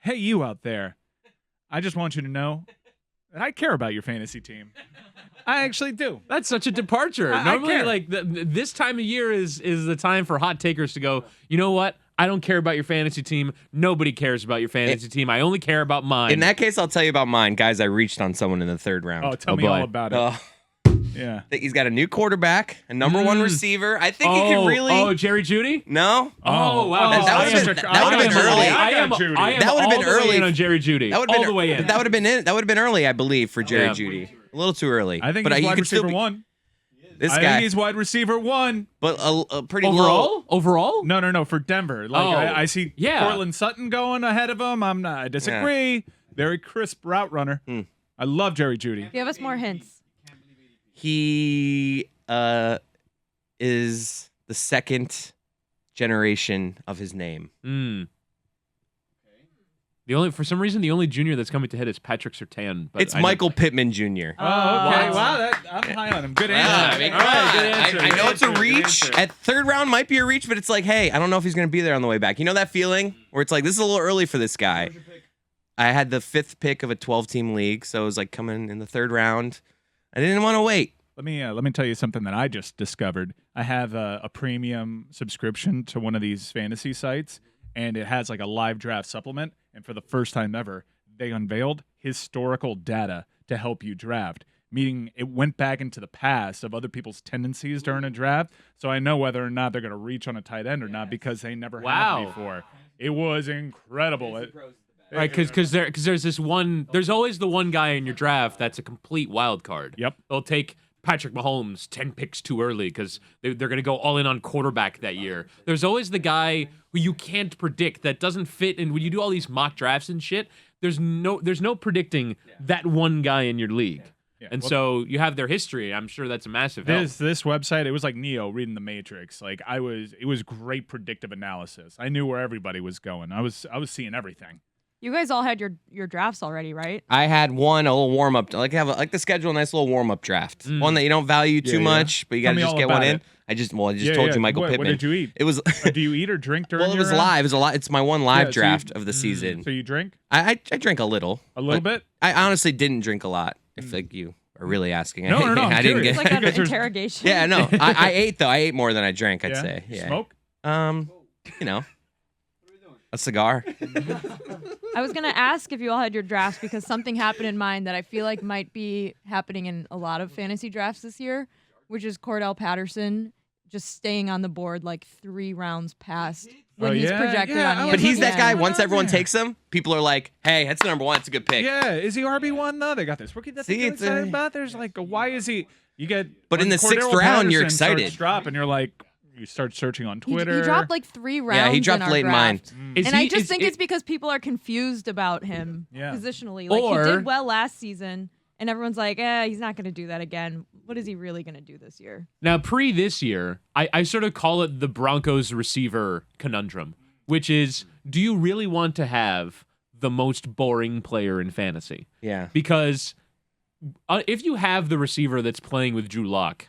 Hey, you out there. I just want you to know that I care about your fantasy team. I actually do. That's such a departure. Normally, like this time of year is the time for hot takers to go, you know what? I don't care about your fantasy team. Nobody cares about your fantasy team. I only care about mine. In that case, I'll tell you about mine. Guys, I reached on someone in the 3rd round. Oh, tell me all about it. Yeah. I think he's got a new quarterback, a number 1 receiver. I think he can really... Oh, Jerry Jeudy? No? Oh, wow. That would have been early. That would have been early on Jerry Jeudy. That would have been all the way in. That would have been early, I believe, for Jerry Jeudy. A little too early. I think he's wide receiver 1. I think he's wide receiver 1. But a pretty low. low. Overall? No, for Denver. Like I see Cortland Sutton going ahead of him. I disagree. Yeah. Very crisp route runner. I love Jerry Jeudy. Give us more hints. He is the 2nd generation of his name. For some reason, the only junior that's coming to head is Patrick Surtain. But it's Michael Pittman Jr. Oh, okay. Wow, I'm high on him. Good answer. Good answer. I know it's a reach. At 3rd round might be a reach, but it's like, hey, I don't know if he's going to be there on the way back. You know that feeling where it's like, this is a little early for this guy. I had the 5th pick of a 12-team league, so it was like coming in the 3rd round. I didn't want to wait. Let me tell you something that I just discovered. I have a premium subscription to one of these fantasy sites, and it has like a live draft supplement. And for the first time ever, they unveiled historical data to help you draft. Meaning it went back into the past of other people's tendencies during a draft. So I know whether or not they're going to reach on a tight end or not because they never have before. It was incredible. Right, because there's this one. There's always the one guy in your draft that's a complete wild card. Yep. They'll take Patrick Mahomes 10 picks too early because they're going to go all in on quarterback that year. There's always the guy who you can't predict that doesn't fit. And when you do all these mock drafts and shit, there's no predicting that one guy in your league. Yeah. And so you have their history. I'm sure that's a massive help. This website, it was like Neo reading the Matrix. Like it was great predictive analysis. I knew where everybody was going. I was seeing everything. You guys all had your drafts already, right? I had one, a little warm up. I like to schedule a nice little warm up draft. One that you don't value too much, but you got to just get one in. I just told you Michael Pittman. What did you eat? It was. Do you eat or drink during? Well, it was live. It was a lot. It's my one live draft of the season. So you drink? I drank a little. A little bit. I honestly didn't drink a lot. If like you are really asking. No. I didn't get. It's like an interrogation. Yeah, no. I ate though. I ate more than I drank. I'd say. Yeah. Smoke? You know. A cigar. I was going to ask if you all had your drafts because something happened in mine that I feel like might be happening in a lot of fantasy drafts this year, which is Cordell Patterson just staying on the board like 3 rounds past when he's projected on ESPN. But he's that guy, once everyone takes him, people are like, hey, that's the number 1. It's a good pick. Yeah. Is he RB1 though? They got this rookie that they're excited about. There's like, why is he? You get. But in the 6th round, you're excited. Drop and you're like. You start searching on Twitter. He dropped like 3 rounds. Yeah, he dropped late in mine. And I just think it's because people are confused about him positionally. Like he did well last season, and everyone's like, he's not going to do that again. What is he really going to do this year? Now, this year, I sort of call it the Broncos receiver conundrum, which is, do you really want to have the most boring player in fantasy? Yeah. Because if you have the receiver that's playing with Drew Lock,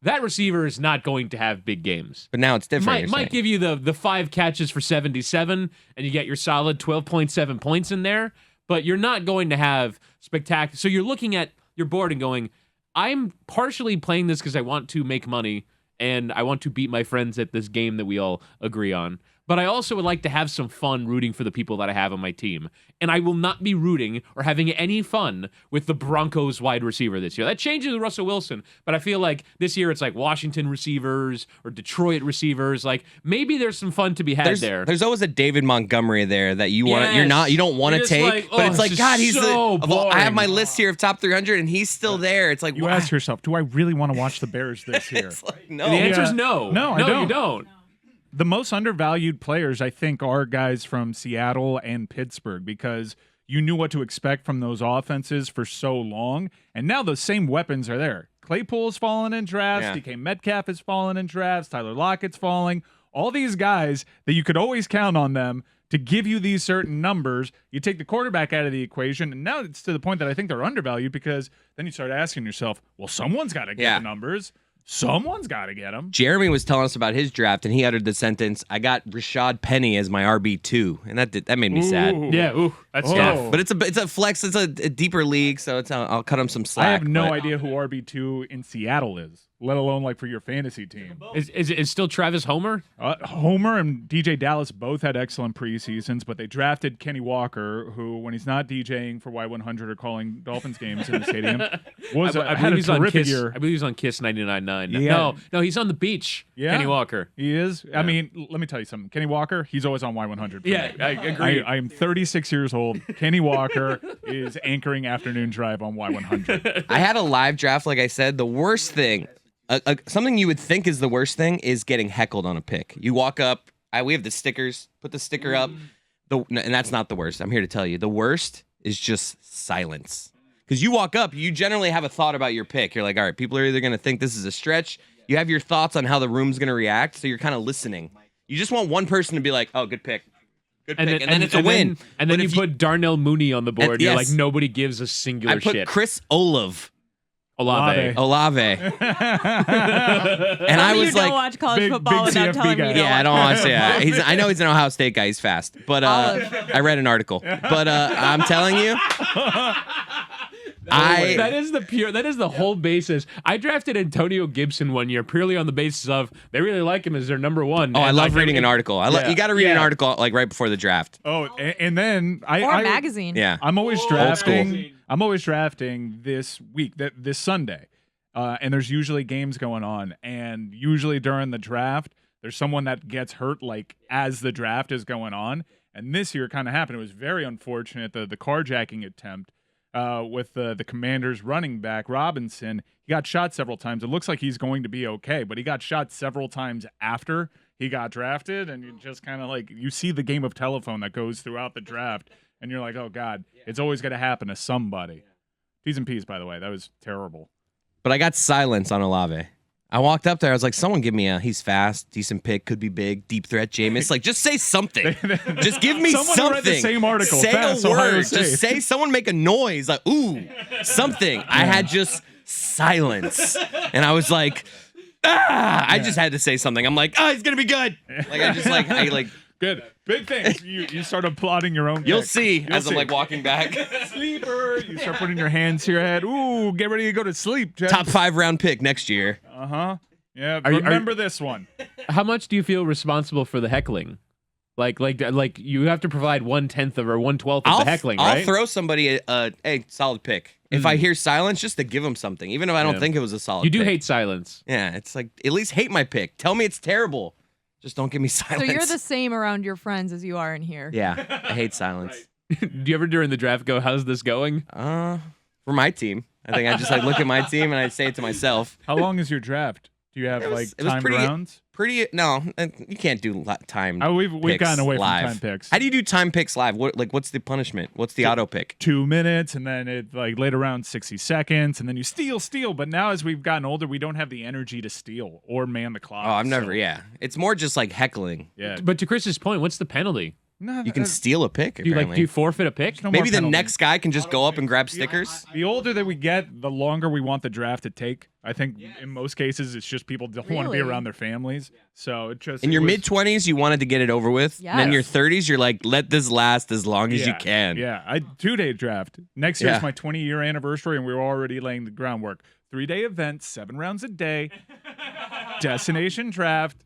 that receiver is not going to have big games. But now it's different. Might give you the 5 catches for 77, and you get your solid 12.7 points in there, but you're not going to have spectacular. So you're looking at your board and going, I'm partially playing this because I want to make money, and I want to beat my friends at this game that we all agree on. But I also would like to have some fun rooting for the people that I have on my team. And I will not be rooting or having any fun with the Broncos wide receiver this year. That changes with Russell Wilson, but I feel like this year it's like Washington receivers or Detroit receivers. Like maybe there's some fun to be had there. There's always a David Montgomery there that you want. You don't want to take, like, but it's like God, he's so boring. I have my list here of top 300, and he's still there. It's like you ask yourself, do I really want to watch the Bears this year? Like, no. And the answer is no. No, you don't. The most undervalued players, I think, are guys from Seattle and Pittsburgh because you knew what to expect from those offenses for so long, and now those same weapons are there. Claypool's fallen in drafts. DK Metcalf has fallen in drafts. Tyler Lockett's falling. All these guys that you could always count on them to give you these certain numbers. You take the quarterback out of the equation, and now it's to the point that I think they're undervalued because then you start asking yourself, well, someone's got to get the numbers. Someone's got to get him. Jeremy was telling us about his draft, and he uttered the sentence, "I got Rashad Penny as my RB2," and that made me sad. Yeah, ooh, that's Oh. tough. But it's a flex. It's a deeper league, so I'll cut him some slack. I have no but- idea who RB2 in Seattle is, let alone like for your fantasy team. Is still Travis Homer? Homer and DJ Dallas both had excellent preseasons, but they drafted Kenny Walker, who, when he's not DJing for Y100 or calling Dolphins games in the stadium, I had believe a he's on terrific Kiss. year. I believe he's on Kiss 99.9. Yeah. No, he's on the beach. Yeah. Kenny Walker. He is. I mean, let me tell you something. Kenny Walker, he's always on Y100. for Yeah, me. I agree. I am 36 years old. Kenny Walker is anchoring afternoon drive on Y100. I had a live draft, like I said. The worst thing, something you would think is the worst thing, is getting heckled on a pick. You walk up, we have the stickers, put the sticker up, and that's not the worst. I'm here to tell you. The worst is just silence. Because you walk up, you generally have a thought about your pick. You're like, all right, people are either going to think this is a stretch. You have your thoughts on how the room's going to react, so you're kind of listening. You just want one person to be like, oh, good pick. Good pick. And then it's a win. And then But you if put Darnell Mooney on the board. And- You're yes. like, nobody gives a singular I put shit. Chris Olave. Olave. Olave. And I was you don't like, watch college big- football big without CFB telling me guy. you don't yeah, I watch don't want to college say football. that. I know he's an Ohio State guy. He's fast. But I read an article. But I'm telling you, That is the whole basis. I drafted Antonio Gibson one year purely on the basis of they really like him as their number one. I And, love like, reading an article. You got to read an Yeah. article like right before the draft. Oh, and then Or a I magazine. Yeah. I'm always school. drafting. I'm always drafting this week, this Sunday, and there's usually games going on. And usually during the draft, there's someone that gets hurt like as the draft is going on. And this year, kind of happened. It was very unfortunate. The carjacking attempt with the Commanders' running back Robinson. He got shot several times. It looks like he's going to be okay, but he got shot several times after he got drafted, and you just kind of like you see the game of telephone that goes throughout the draft. And you're like, oh, God, it's always going to happen to somebody. T's and P's, by the way. That was terrible. But I got silence on Olave. I walked up there. I was like, someone give me he's fast, decent pick, could be big, deep threat, Jameis. Like, just say something. Just give me Someone something. read the same article. Say Fast, a Ohio word. State. Just say, someone make a noise. Like, ooh, something. I had just silence. And I was like, I just had to say something. I'm like, he's going to be good. Like, I like, Good. Big things. You start applauding your own you'll pick. see You'll as I'm see. like walking back. Sleeper. You start putting your hands to your head. Ooh, get ready to go to sleep, Jeff. Top 5 round pick next year. Uh-huh. Yeah, Are you- remember this one. How much do you feel responsible for the heckling? Like you have to provide 1/10 or 1/12 of the heckling, I'll right? throw somebody a solid pick. If I hear silence, just to give them something, even if I don't Yeah. think it was a solid You do pick. hate silence. Yeah, it's like, at least hate my pick. Tell me it's terrible. Just don't give me So silence. you're the same around your friends as you are in here. Yeah, I hate silence. Do you ever during the draft go, how's this going? For my team. I think I just like look at my team and I say it to myself. How long is your draft? Do you have It was timed pretty- rounds? No, you can't do timed We've picks gotten away live. from time picks. How do you do time picks live? What's the punishment? What's the auto pick? 2 minutes, and then it like later around 60 seconds, and then you steal. But now as we've gotten older, we don't have the energy to steal or man the clock. Oh, I've never. so- Yeah, it's more just like heckling. Yeah. But to Chris's point, what's the penalty? No, You can steal a pick. Do you Apparently, do you forfeit a pick? no more maybe the penalty. next guy can just go up and grab stickers. The older that we get, the longer we want the draft to take. I think in most cases, it's just people don't want to be Really? around their families. So it just In your it was- mid-20s, you wanted to get it over with. And then Yes. your 30s, you're like, let this last as long as you Yeah, can. Yeah, 2-day draft. Next year's Yeah. my 20-year anniversary, and we were already laying the groundwork. 3-day event, 7 rounds a day, destination draft.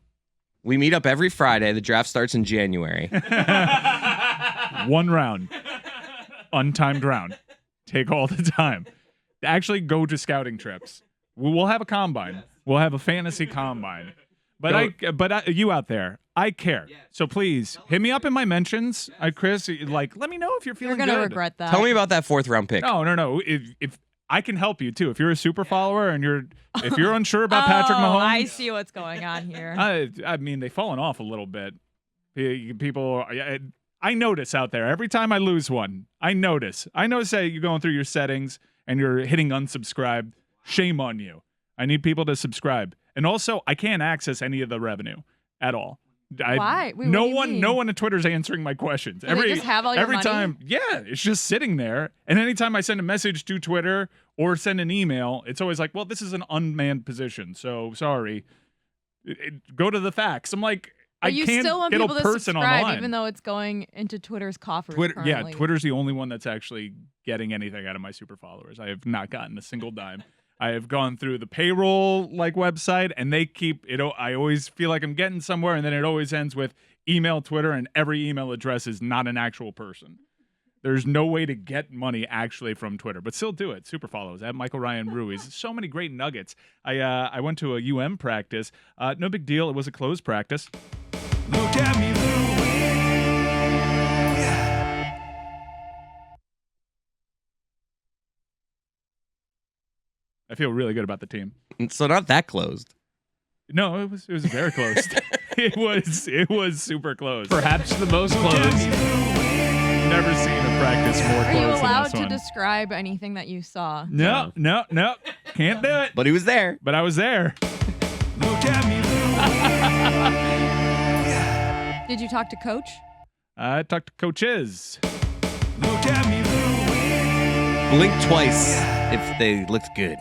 We meet up every Friday. The draft starts in January. 1 round, untimed round. Take all the time. Actually, go to scouting trips. We'll have a combine. We'll have a fantasy combine. But you out there, I care. So please hit me up in my mentions, Chris. Like, let me know if you're feeling You're gonna good. regret that. Tell me about that 4th round pick. No. If I can help you too. If you're a super follower and if you're unsure about Patrick Mahomes, I see what's going on here. I mean, they've fallen off a little bit. People, I notice out there every time I lose one. I notice that you're going through your settings and you're hitting unsubscribe. Shame on you. I need people to subscribe. And also, I can't access any of the revenue at all. Why? Wait, no what do you one, mean? no one at Twitter's answering my questions. Do they just have all your every money? time, yeah, it's just sitting there. And anytime I send a message to Twitter or send an email, it's always like, well, this is an unmanned position, so sorry. Go to the facts. I'm like, But I you can't still want get a people to person subscribe, online. even though it's going into Twitter's coffers. Yeah, currently. Twitter's the only one that's actually getting anything out of my super followers. I have not gotten a single dime. I have gone through the payroll website, and they keep it. I always feel like I'm getting somewhere, and then it always ends with email Twitter, and every email address is not an actual person. There's no way to get money actually from Twitter, but still do it. Super follows at Michael Ryan Ruiz. So many great nuggets. I went to a UM practice. No big deal. It was a closed practice. Look at me, I feel really good about the team. So not that closed. No, it was very closed. it was super close. Perhaps the most closed. Never seen a practice more Are close you than allowed this to one. describe anything that you saw? No, can't do it. But he was there. But I was there. Look at me. Did you talk to Coach? I talked to coaches. Look at me. Blink twice if they looked good.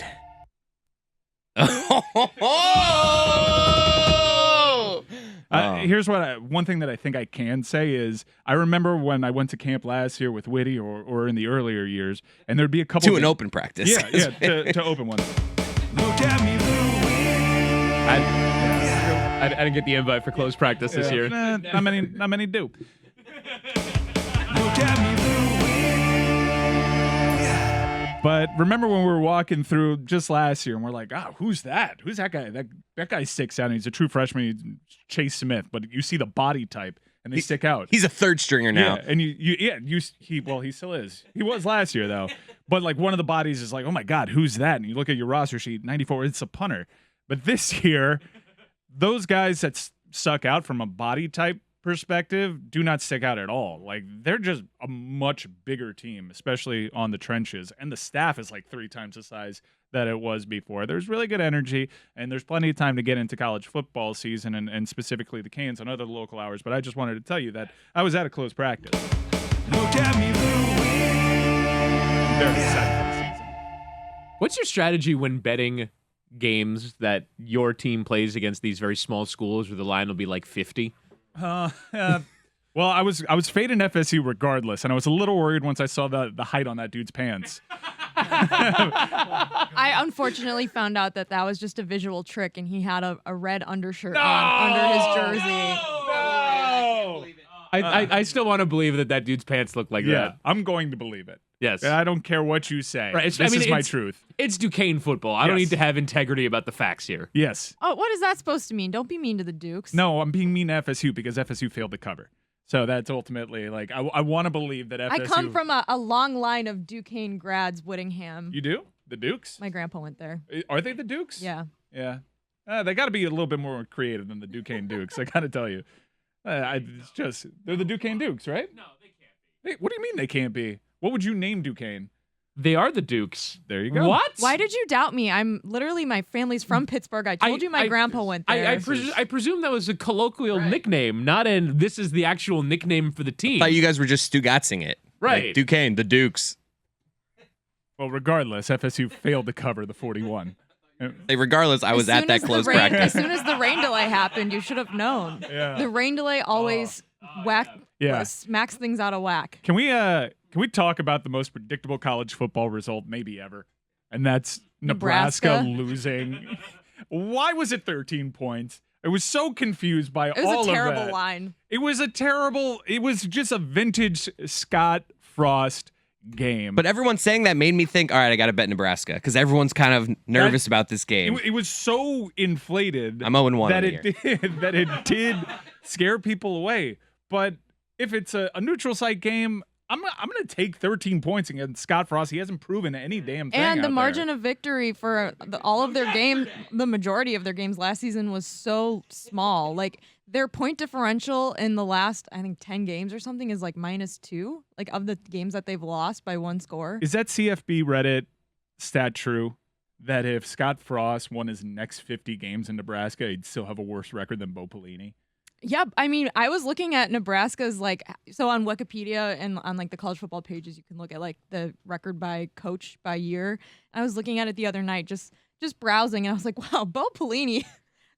Here's one thing that I think I can say is I remember when I went to camp last year with Whitty or in the earlier years, and there'd be a couple to an open practice. Yeah, to open ones. Look at me. I didn't get the invite for closed practice this year. Not many do. Look at me. But remember when we were walking through just last year, and we're like, who's that? Who's that guy? That guy sticks out, and he's a true freshman. He's Chase Smith, but you see the body type, and they stick out. He's a third stringer now. Yeah, and he still is. He was last year though. But like one of the bodies is like, oh my God, who's that? And you look at your roster sheet, 94, it's a punter. But this year, those guys that suck out from a body type perspective do not stick out at all. Like they're just a much bigger team, especially on the trenches, and the staff is like 3 times the size that it was before. There's really good energy, and there's plenty of time to get into college football season and specifically the Canes on other local hours. But I just wanted to tell you that I was at a closed practice. Look at me. I'm very excited for the season. What's your strategy when betting games that your team plays against these very small schools where the line will be like 50? Well, I was fading FSU regardless, and I was a little worried once I saw the height on that dude's pants. I unfortunately found out that was just a visual trick, and he had a red undershirt on under his jersey. No! I still want to believe that dude's pants look like Yeah, that. I'm going to believe it. Yes. I don't care what you say. Right. This is my truth. It's Duquesne football. I don't Yes. need to have integrity about the facts here. Yes. Oh, what is that supposed to mean? Don't be mean to the Dukes. No, I'm being mean to FSU because FSU failed to cover. So that's ultimately like I want to believe that FSU. I come from a long line of Duquesne grads, Whittingham. You do? The Dukes? My grandpa went there. Are they the Dukes? Yeah. Yeah. They got to be a little bit more creative than the Duquesne Dukes. I got to tell you. It's just they're the Duquesne Dukes, right? No, they can't be. What do you mean they can't be? What would you name Duquesne? They are the Dukes. There you go. What? Why did you doubt me? I'm literally, my family's from Pittsburgh. I told you my grandpa went there. I presume that was a colloquial nickname, not this is the actual nickname for the team. I thought you guys were just Stugotzing it. Right. Like, Duquesne, the Dukes. Well, regardless, FSU failed to cover the 41. Like, regardless, I was at that close As practice. soon as the rain delay happened, you should have known. Yeah. The rain delay always smacks things out of whack. Can we talk about the most predictable college football result maybe ever? And that's Nebraska losing. Why was it 13 points? I was so confused by all of that. It was a terrible line. It was just a vintage Scott Frost game. But everyone saying that made me think, all right, I got to bet Nebraska because everyone's kind of nervous about this game. It was so inflated. I'm 0-1 that on it did scare people away. But if it's a neutral site game, I'm gonna take 13 points against Scott Frost. He hasn't proven any damn thing. And the out margin there. of victory for all of their games, the majority of their games last season was so small. Like their point differential in the last, I think, 10 games or something is like -2. Like of the games that they've lost by 1 score. Is that CFB Reddit stat true? That if Scott Frost won his next 50 games in Nebraska, he'd still have a worse record than Bo Pelini? Yeah, I mean, I was looking at Nebraska's so on Wikipedia and on the college football pages, you can look at the record by coach by year. I was looking at it the other night, just browsing, and I was like, wow, Bo Pelini,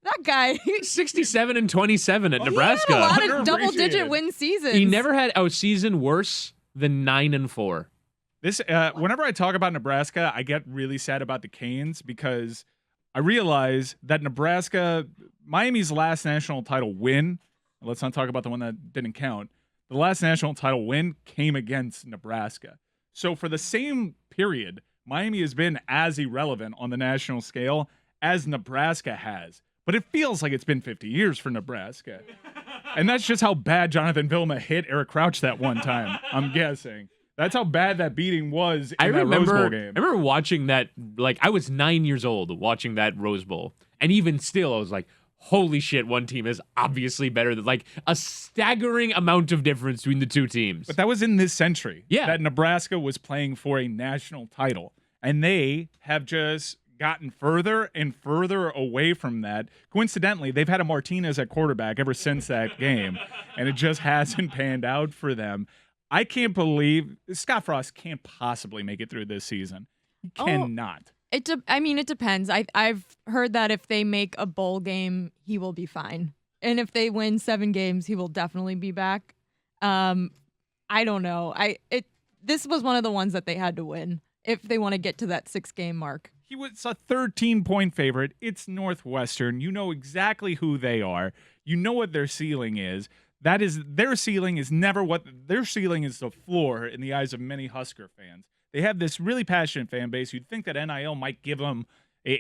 that guy, 67-27 at Nebraska. He had a lot of double-digit win seasons. He never had a season worse than 9-4. This whenever I talk about Nebraska, I get really sad about the Canes because I realize that Miami's last national title win, let's not talk about the one that didn't count, the last national title win came against Nebraska. So for the same period, Miami has been as irrelevant on the national scale as Nebraska has. But it feels like it's been 50 years for Nebraska. And that's just how bad Jonathan Vilma hit Eric Crouch that one time, I'm guessing. That's how bad that beating was in that Rose Bowl game. I remember watching that, I was 9 years old watching that Rose Bowl. And even still, I was like, holy shit, one team is obviously better than, a staggering amount of difference between the two teams. But that was in this century. Yeah. That Nebraska was playing for a national title. And they have just gotten further and further away from that. Coincidentally, they've had a Martinez at quarterback ever since that game. And it just hasn't panned out for them. I can't believe Scott Frost can't possibly make it through this season. He cannot. It depends. I've heard that if they make a bowl game, he will be fine. And if they win 7 games, he will definitely be back. I don't know. This was one of the ones that they had to win if they want to get to that 6-game mark. He was a 13-point favorite. It's Northwestern. You know exactly who they are. You know what their ceiling is. That is, their ceiling is never what their ceiling is the floor in the eyes of many Husker fans. They have this really passionate fan base. You'd think that NIL might give them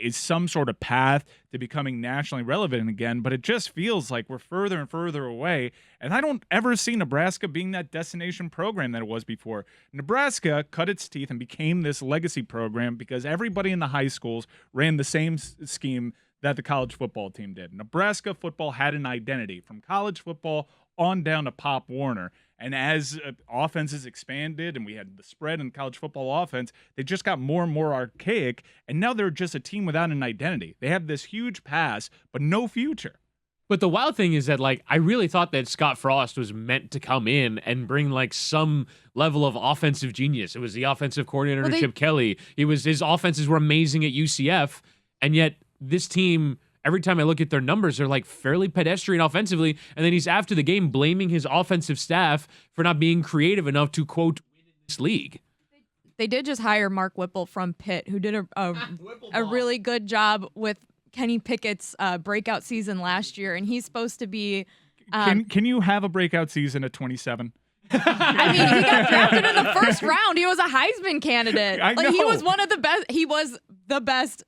some sort of path to becoming nationally relevant again, but it just feels like we're further and further away. And I don't ever see Nebraska being that destination program that it was before. Nebraska cut its teeth and became this legacy program because everybody in the high schools ran the same scheme that the college football team did. Nebraska football had an identity from college football on down to Pop Warner. And as offenses expanded and we had the spread in college football offense, they just got more and more archaic. And now they're just a team without an identity. They have this huge pass, but no future. But the wild thing is that, I really thought that Scott Frost was meant to come in and bring, some level of offensive genius. It was the offensive coordinator, Chip Kelly. His offenses were amazing at UCF. And yet this team, every time I look at their numbers, they're fairly pedestrian offensively. And then he's after the game blaming his offensive staff for not being creative enough to, quote, win in this league. They did just hire Mark Whipple from Pitt, who did a really good job with Kenny Pickett's breakout season last year. And he's supposed to be... Can you have a breakout season at 27? I mean, he got drafted in the first round. He was a Heisman candidate. I know. He was one of the best. He was the best.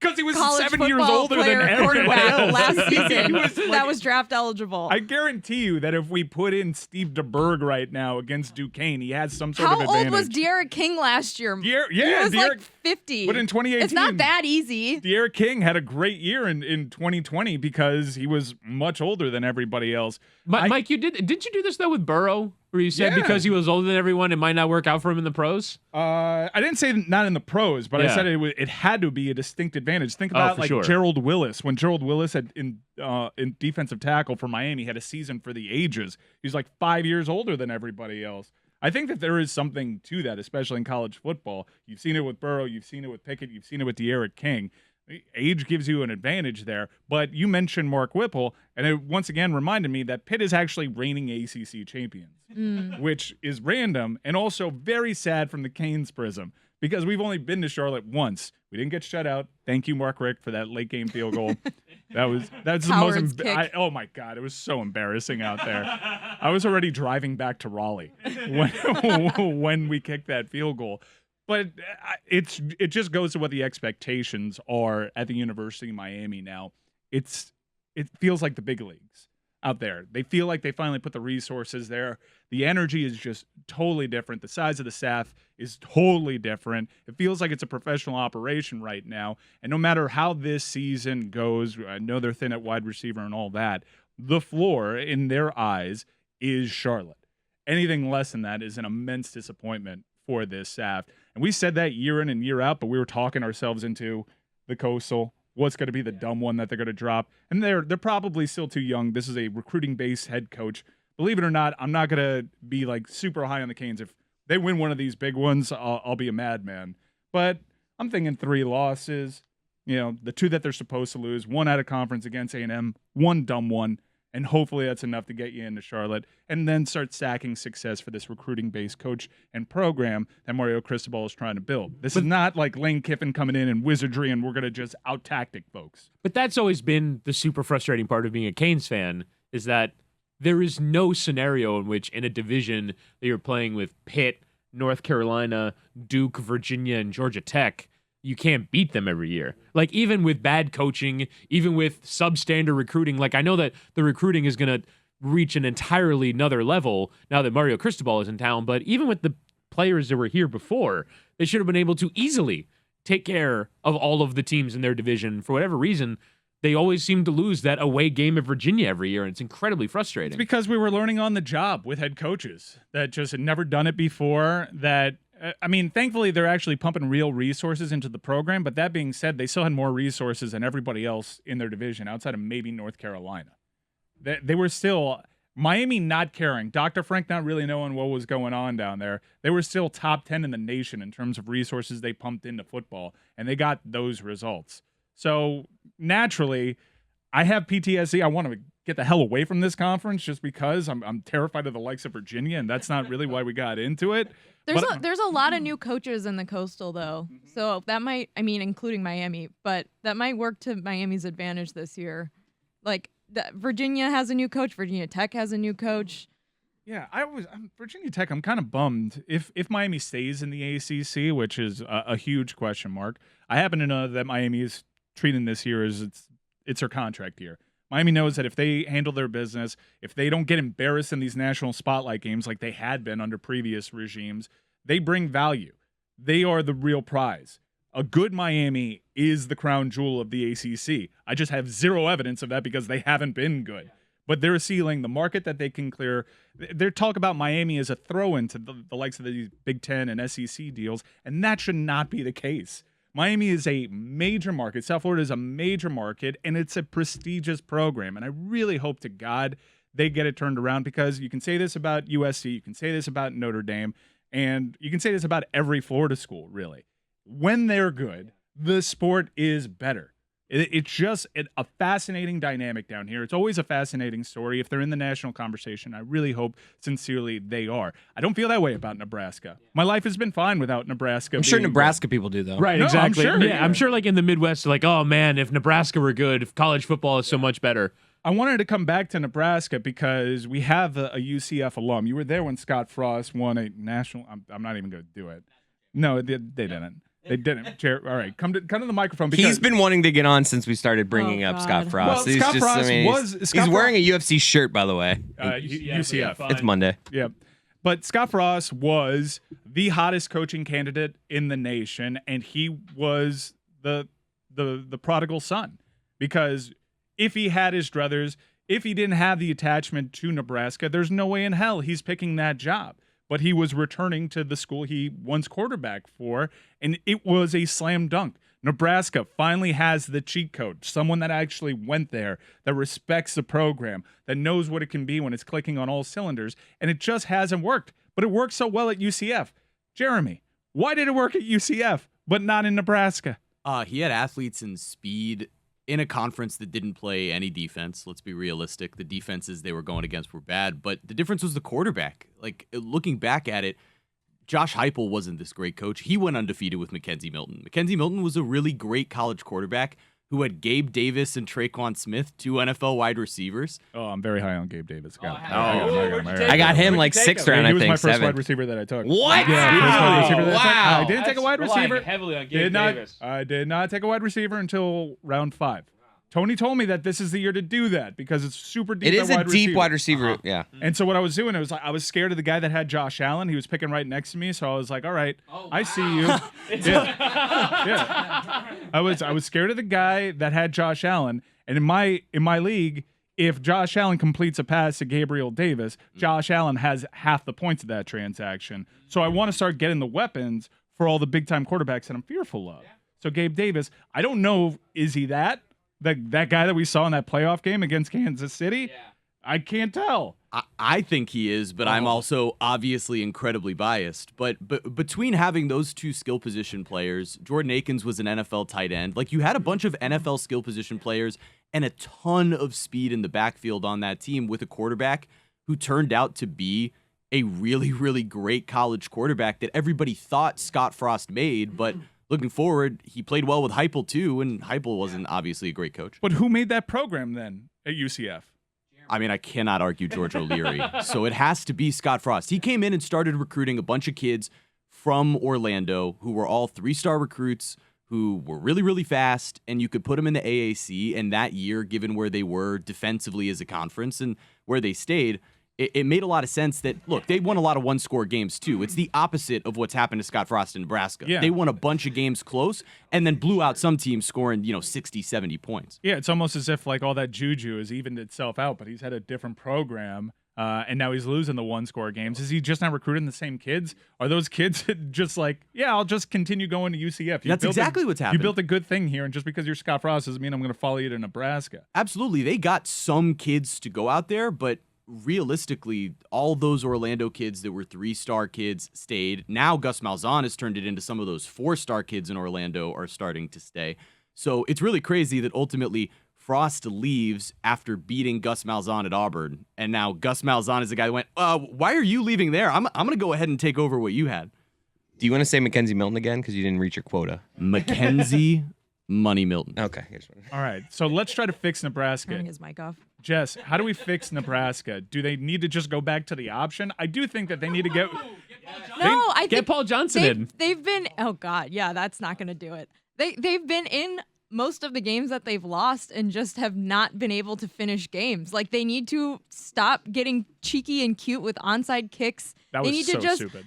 Because he was college 7 years older than everybody else. Last season that was draft eligible. I guarantee you that if we put in Steve DeBerg right now against Duquesne, he has some sort of advantage. How old was De'Ara King last year? He was 50. But in 2018, it's not that easy. De'Ara King had a great year in 2020 because he was much older than everybody else. Mike, did you do this though with Burrow? Where you said because he was older than everyone, it might not work out for him in the pros? I didn't say not in the pros, but I said it had to be a distinct advantage. Think about Gerald Willis. When Gerald Willis had in defensive tackle for Miami had a season for the ages. He was 5 years older than everybody else. I think that there is something to that, especially in college football. You've seen it with Burrow. You've seen it with Pickett. You've seen it with De'Ara King. Age gives you an advantage there, but you mentioned Mark Whipple, and it once again reminded me that Pitt is actually reigning ACC champions, which is random and also very sad from the Canes prism because we've only been to Charlotte once. We didn't get shut out. Thank you, Mark Richt, for that late game field goal. That's the most. Oh my God, it was so embarrassing out there. I was already driving back to Raleigh when we kicked that field goal. But it just goes to what the expectations are at the University of Miami now. It feels like the big leagues out there. They feel like they finally put the resources there. The energy is just totally different. The size of the staff is totally different. It feels like it's a professional operation right now. And no matter how this season goes, I know they're thin at wide receiver and all that, the floor in their eyes is Charlotte. Anything less than that is an immense disappointment for this staff. And we said that year in and year out, but we were talking ourselves into the Coastal, what's going to be the dumb one that they're going to drop. And they're probably still too young. This is a recruiting-based head coach. Believe it or not, I'm not going to be like super high on the Canes. If they win one of these big ones, I'll be a madman. But I'm thinking 3 losses. The 2 that they're supposed to lose, 1 out of conference against A&M, 1 dumb one, and hopefully that's enough to get you into Charlotte, and then start stacking success for this recruiting-based coach and program that Mario Cristobal is trying to build. This is not like Lane Kiffin coming in and wizardry, and we're going to just out-tactic folks. But that's always been the super frustrating part of being a Canes fan, is that there is no scenario in which in a division that you're playing with Pitt, North Carolina, Duke, Virginia, and Georgia Tech, you can't beat them every year. Like, even with bad coaching, even with substandard recruiting, like, I know that the recruiting is going to reach an entirely another level now that Mario Cristobal is in town, but even with the players that were here before, they should have been able to easily take care of all of the teams in their division. For whatever reason, they always seem to lose that away game at Virginia every year, and it's incredibly frustrating. It's because we were learning on the job with head coaches that just had never done it before. Thankfully, they're actually pumping real resources into the program, but that being said, they still had more resources than everybody else in their division, outside of maybe North Carolina. They were still, Miami not caring, Dr. Frank not really knowing what was going on down there. They were still top 10 in the nation in terms of resources they pumped into football, and they got those results. So naturally, I have PTSD. I want to get the hell away from this conference just because I'm terrified of the likes of Virginia, and that's not really why we got into it. There's a lot of new coaches in the Coastal, though. So that might, including Miami, but that might work to Miami's advantage this year. Like, Virginia has a new coach. Virginia Tech has a new coach. Yeah, Virginia Tech, I'm kind of bummed. If Miami stays in the ACC, which is a huge question mark, I happen to know that Miami is treating this year as it's their contract year. Miami knows that if they handle their business, if they don't get embarrassed in these national spotlight games like they had been under previous regimes, they bring value. They are the real prize. A good Miami is the crown jewel of the ACC. I just have zero evidence of that because they haven't been good. But they're sealing the market that they can clear. They're talk about Miami as a throw-in to the likes of these Big Ten and SEC deals, and that should not be the case. Miami is a major market. South Florida is a major market, and it's a prestigious program. And I really hope to God they get it turned around, because you can say this about USC, you can say this about Notre Dame, and you can say this about every Florida school, really. When they're good, the sport is better. It's just a fascinating dynamic down here. It's always a fascinating story. If they're in the national conversation, I really hope sincerely they are. I don't feel that way about Nebraska. My life has been fine without Nebraska. I'm sure Nebraska people do, though. Right, No, exactly. I'm sure. I'm sure like in the Midwest, like, oh man, if Nebraska were good, if college football is so much better. I wanted to come back to Nebraska because we have a UCF alum. You were there when Scott Frost won a national. I'm not even going to do it. No, they didn't. They didn't. All right, come to the microphone. Because He's been wanting to get on since we started bringing up Scott Frost. Well, Scott Frost he's wearing a UFC shirt, by the way. UCF. It's Monday. Yeah. But Scott Frost was the hottest coaching candidate in the nation, and he was the prodigal son. Because if he had his druthers, if he didn't have the attachment to Nebraska, there's no way in hell he's picking that job. But he was returning to the school he once quarterbacked for, and it was a slam dunk. Nebraska finally has the cheat code, someone that actually went there, that respects the program, that knows what it can be when it's clicking on all cylinders, and it just hasn't worked. But it worked so well at UCF. Jeremy, why did it work at UCF, but not in Nebraska? He had athletes in speed in a conference that didn't play any defense. Let's be realistic. The defenses they were going against were bad, but the difference was the quarterback. Like, looking back at it, Josh Heupel wasn't this great coach. He went undefeated with McKenzie Milton. McKenzie Milton was a really great college quarterback who had Gabe Davis and Traquan Smith, 2 NFL wide receivers. Oh, I'm very high on Gabe Davis. I got him like 6th round, I He was think, my first 7th. wide receiver that I took. What? Yeah, he was my wide receiver that I took. Wow. I didn't take a wide receiver. Heavily on Gabe Davis. I did not take a wide receiver until round 5. Tony told me that this is the year to do that because it's super deep. It is at a deep wide receiver. Yeah. And so what I was doing, it was like I was scared of the guy that had Josh Allen. He was picking right next to me, so I was like, "All right, I see you." yeah. I was scared of the guy that had Josh Allen, and in my league, if Josh Allen completes a pass to Gabriel Davis, Josh Allen has half the points of that transaction. So I want to start getting the weapons for all the big time quarterbacks that I'm fearful of. So Gabe Davis, I don't know, is he that guy that we saw in that playoff game against Kansas City? Yeah. I can't tell. I think he is, but I'm also obviously incredibly biased. But between having those two skill position players, Jordan Akins was an NFL tight end. Like, you had a bunch of NFL skill position players and a ton of speed in the backfield on that team with a quarterback who turned out to be a really, really great college quarterback that everybody thought Scott Frost made. But looking forward, he played well with Heupel too, and Heupel wasn't obviously a great coach. But who made that program then at UCF? I mean, I cannot argue George O'Leary. So it has to be Scott Frost. He came in and started recruiting a bunch of kids from Orlando who were all 3-star recruits who were really, really fast, and you could put them in the AAC. And that year, given where they were defensively as a conference and where they stayed, it made a lot of sense that, look, they won a lot of one-score games, too. It's the opposite of what's happened to Scott Frost in Nebraska. Yeah. They won a bunch of games close and then blew out some teams scoring, 60, 70 points. Yeah, it's almost as if, like, all that juju has evened itself out, but he's had a different program, and now he's losing the one-score games. Is he just not recruiting the same kids? Are those kids just like, yeah, I'll just continue going to UCF? That's exactly what's happened. You built a good thing here, and just because you're Scott Frost doesn't mean I'm going to follow you to Nebraska. Absolutely. They got some kids to go out there, but realistically, all those Orlando kids that were 3-star kids stayed. Now Gus Malzahn has turned it into some of those 4-star kids in Orlando are starting to stay. So it's really crazy that ultimately Frost leaves after beating Gus Malzahn at Auburn. And now Gus Malzahn is the guy who went, why are you leaving there? I'm going to go ahead and take over what you had. Do you want to say Mackenzie Milton again? Because you didn't reach your quota. Mackenzie Money Milton. Okay. All right. So let's try to fix Nebraska. Turning his mic off. Jess, how do we fix Nebraska? Do they need to just go back to the option? I do think that they need to get. No, I think Get Paul Johnson in. They've been. Oh God, yeah, that's not gonna do it. They've been in most of the games that they've lost and just have not been able to finish games. Like, they need to stop getting cheeky and cute with onside kicks. That they was need so to just stupid.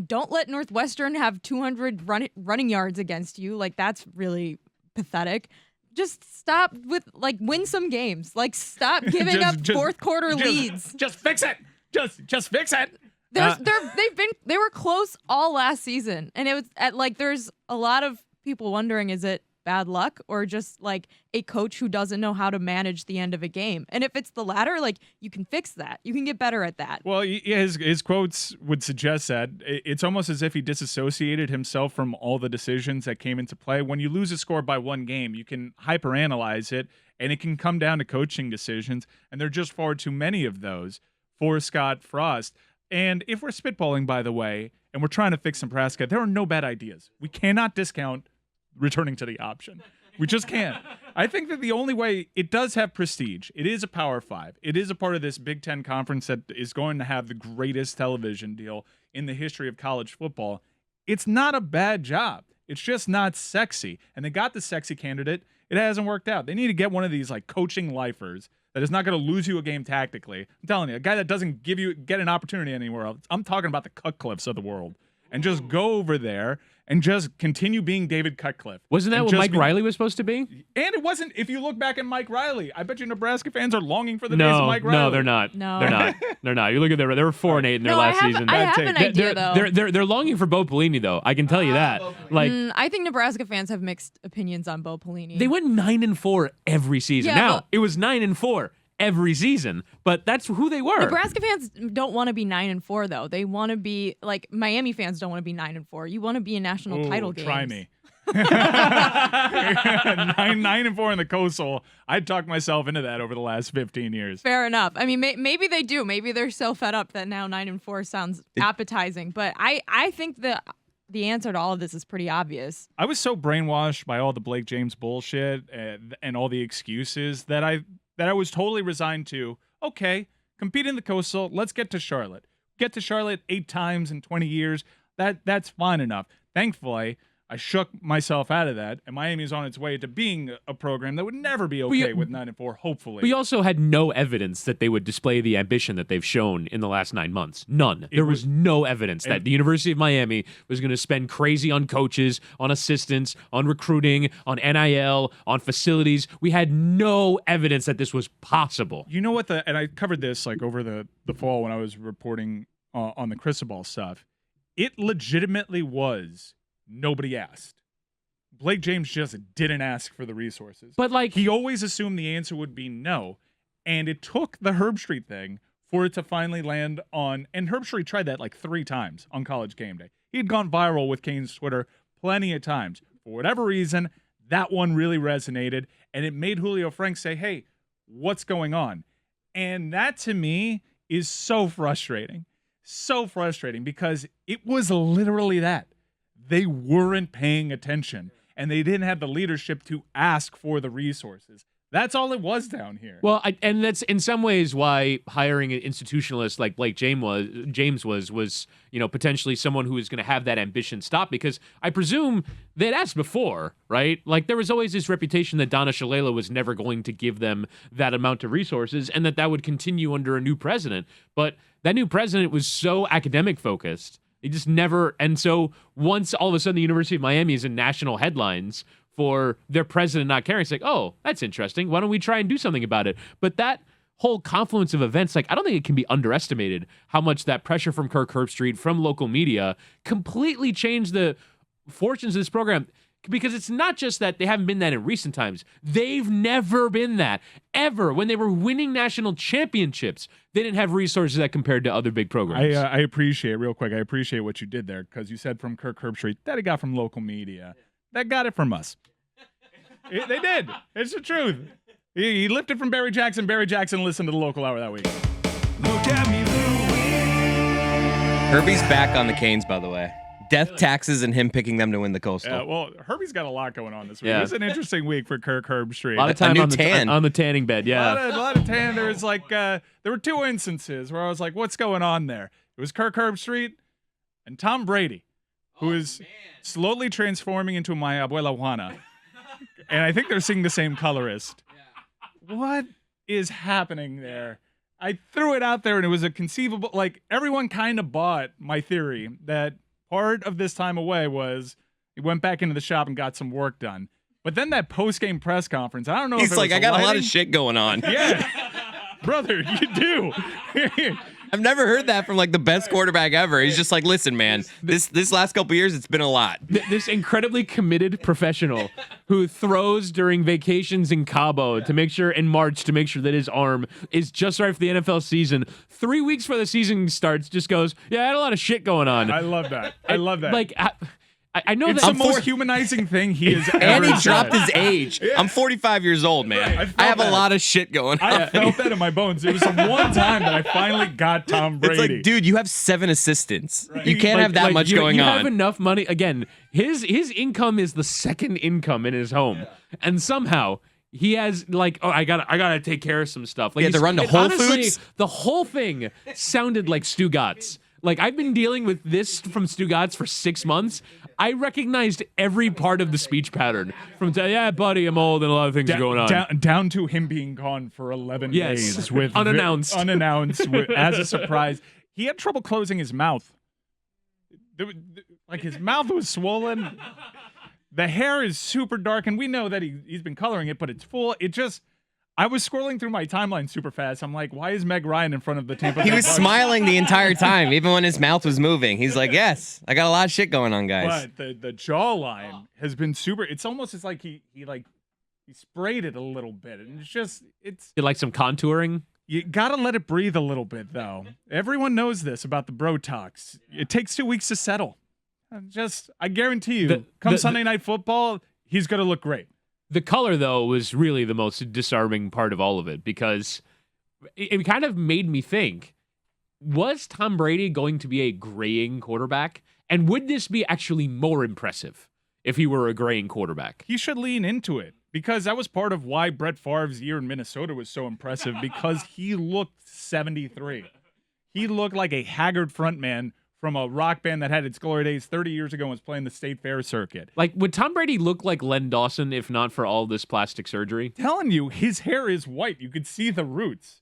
Don't let Northwestern have 200 running yards against you. Like, that's really pathetic. Just stop with, like, win some games. Like, stop giving up fourth quarter leads. Just fix it. Just fix it. They were close all last season, and it was there's a lot of people wondering, is it bad luck or just like a coach who doesn't know how to manage the end of a game? And if it's the latter, like, you can fix that. You can get better at that. Well, his quotes would suggest that it's almost as if he disassociated himself from all the decisions that came into play. When you lose a score by one game, you can hyperanalyze it, and it can come down to coaching decisions, and there are just far too many of those for Scott Frost. And if we're spitballing, by the way, and we're trying to fix Nebraska, there are no bad ideas. We cannot discount returning to the option. We just can't. I think that the only way, it does have prestige. It is a Power 5. It is a part of this Big Ten conference that is going to have the greatest television deal in the history of college football. It's not a bad job. It's just not sexy. And they got the sexy candidate. It hasn't worked out. They need to get one of these, like, coaching lifers that is not going to lose you a game tactically. I'm telling you, a guy that doesn't get an opportunity anywhere else. I'm talking about the Cutcliffes of the world. And just go over there and just continue being David Cutcliffe. Wasn't that what Mike Riley was supposed to be? And it wasn't. If you look back at Mike Riley, I bet you Nebraska fans are longing for the days of Mike Riley. No, they're not. No. They're not. They're not. You look at they were 4-8 in their last season. I have an idea, though. They're longing for Bo Pelini, though. I can tell you that. Like, I think Nebraska fans have mixed opinions on Bo Pelini. they went 9-4 every season. Yeah, now, but- it was 9-4 every season, but that's who they were. Nebraska fans don't want to be 9-4, though. They want to be like Miami fans don't want to be 9-4. You want to be in national title games. Try me. 9-4 in the Coastal. I'd talked myself into that over the last 15 years. Fair enough. I mean, maybe they do. Maybe they're so fed up that now 9-4 sounds appetizing. But I think the answer to all of this is pretty obvious. I was so brainwashed by all the Blake James bullshit and all the excuses that I was totally resigned to, okay, compete in the Coastal, let's get to Charlotte. Get to Charlotte 8 times in 20 years, that's fine enough. Thankfully, I shook myself out of that, and Miami's on its way to being a program that would never be okay with 9-4, hopefully. We also had no evidence that they would display the ambition that they've shown in the last 9 months. None. There was no evidence that the University of Miami was going to spend crazy on coaches, on assistants, on recruiting, on NIL, on facilities. We had no evidence that this was possible. You know what, and I covered this like over the fall when I was reporting on the Cristobal stuff. It legitimately was nobody asked. Blake James just didn't ask for the resources. But like He always assumed the answer would be no. And it took the Herb Street thing for it to finally land on. And Herb Street tried that like 3 times on College Game Day. He had gone viral with Kane's Twitter plenty of times. For whatever reason, that one really resonated. And it made Julio Franks say, hey, what's going on? And that to me is so frustrating. So frustrating because it was literally that. They weren't paying attention and they didn't have the leadership to ask for the resources. That's all it was down here. Well, and that's in some ways why hiring an institutionalist like Blake James was potentially someone who is going to have that ambition stop, because I presume they'd asked before, right? Like there was always this reputation that Donna Shalala was never going to give them that amount of resources and that would continue under a new president. But that new president was so academic focused. He just never, and so once all of a sudden the University of Miami is in national headlines for their president not caring, it's like, oh, that's interesting. Why don't we try and do something about it? But that whole confluence of events, like I don't think it can be underestimated how much that pressure from Kirk Herbstreit, from local media, completely changed the fortunes of this program. Because it's not just that they haven't been that in recent times. They've never been that, ever. When they were winning national championships, they didn't have resources that compared to other big programs. I appreciate, real quick, I appreciate what you did there, because you said from Kirk Herbstreit, that he got from local media. That got it from us. They did. It's the truth. He lifted from Barry Jackson. Barry Jackson listened to the local hour that week. Look at me, Louie. Herbie's back on the Canes, by the way. Death, taxes, and him picking them to win the Coastal. Yeah, well, Herbie's got a lot going on this week. Yeah. It was an interesting week for Kirk Herbstreit. A lot of time new on tan. on the tanning bed, yeah. A lot of tan. There was like, there were 2 instances where I was like, what's going on there? It was Kirk Herbstreit and Tom Brady, who is slowly transforming into my abuela Juana. And I think they're seeing the same colorist. What is happening there? I threw it out there and it was a conceivable, like everyone kind of bought my theory that part of this time away was he went back into the shop and got some work done. But then that post-game press conference, I don't know He's if like, was I got a lot lighting. of shit going on. Yeah. Brother, you do. I've never heard that from like the best quarterback ever. He's just like, listen, man, this last couple years, it's been a lot. This incredibly committed professional who throws during vacations in Cabo to make sure, in March, to make sure that his arm is just right for the NFL season. 3 weeks before the season starts, just goes, yeah, I had a lot of shit going on. I love that. I love that. Like, I know It's that the most humanizing thing he has ever And he said. dropped his age. I'm 45 years old, man. I have a lot of shit going on. I felt that in my bones. It was the one time that I finally got Tom Brady. It's like, dude, you have 7 assistants. You can't Like- have that like, much you going have on. enough money. Again, his income is the second income in his home, and somehow he has like, oh, I gotta take care of some stuff. Like He had to he's- run to and Whole honestly, Foods? The whole thing sounded like Stugotz. Like I've been dealing with this from Stugotz for 6 months. I recognized every part of the speech pattern from yeah, buddy, I'm old and a lot of things are going on. Down to him being gone for 11 Yes. days with Unannounced. as a surprise. He had trouble closing his mouth. Like his mouth was swollen. The hair is super dark, and we know that he's been coloring it, but it's full. I was scrolling through my timeline super fast. I'm like, why is Meg Ryan in front of the Tampa He Bay was Bucks? smiling the entire time, even when his mouth was moving. He's like, yes, I got a lot of shit going on, guys. But the jawline has been super. It's almost as like he sprayed it a little bit, and it's You like some contouring? you gotta let it breathe a little bit though. Everyone knows this about the Brotox. It takes 2 weeks to settle. I guarantee you, come Sunday Night Football, he's gonna look great. The color, though, was really the most disarming part of all of it, because it kind of made me think, was Tom Brady going to be a graying quarterback? And would this be actually more impressive if he were a graying quarterback? He should lean into it, because that was part of why Brett Favre's year in Minnesota was so impressive, because he looked 73. He looked like a haggard frontman from a rock band that had its glory days 30 years ago and was playing the State Fair circuit. Like, would Tom Brady look like Len Dawson if not for all this plastic surgery? Telling you, his hair is white. You could see the roots.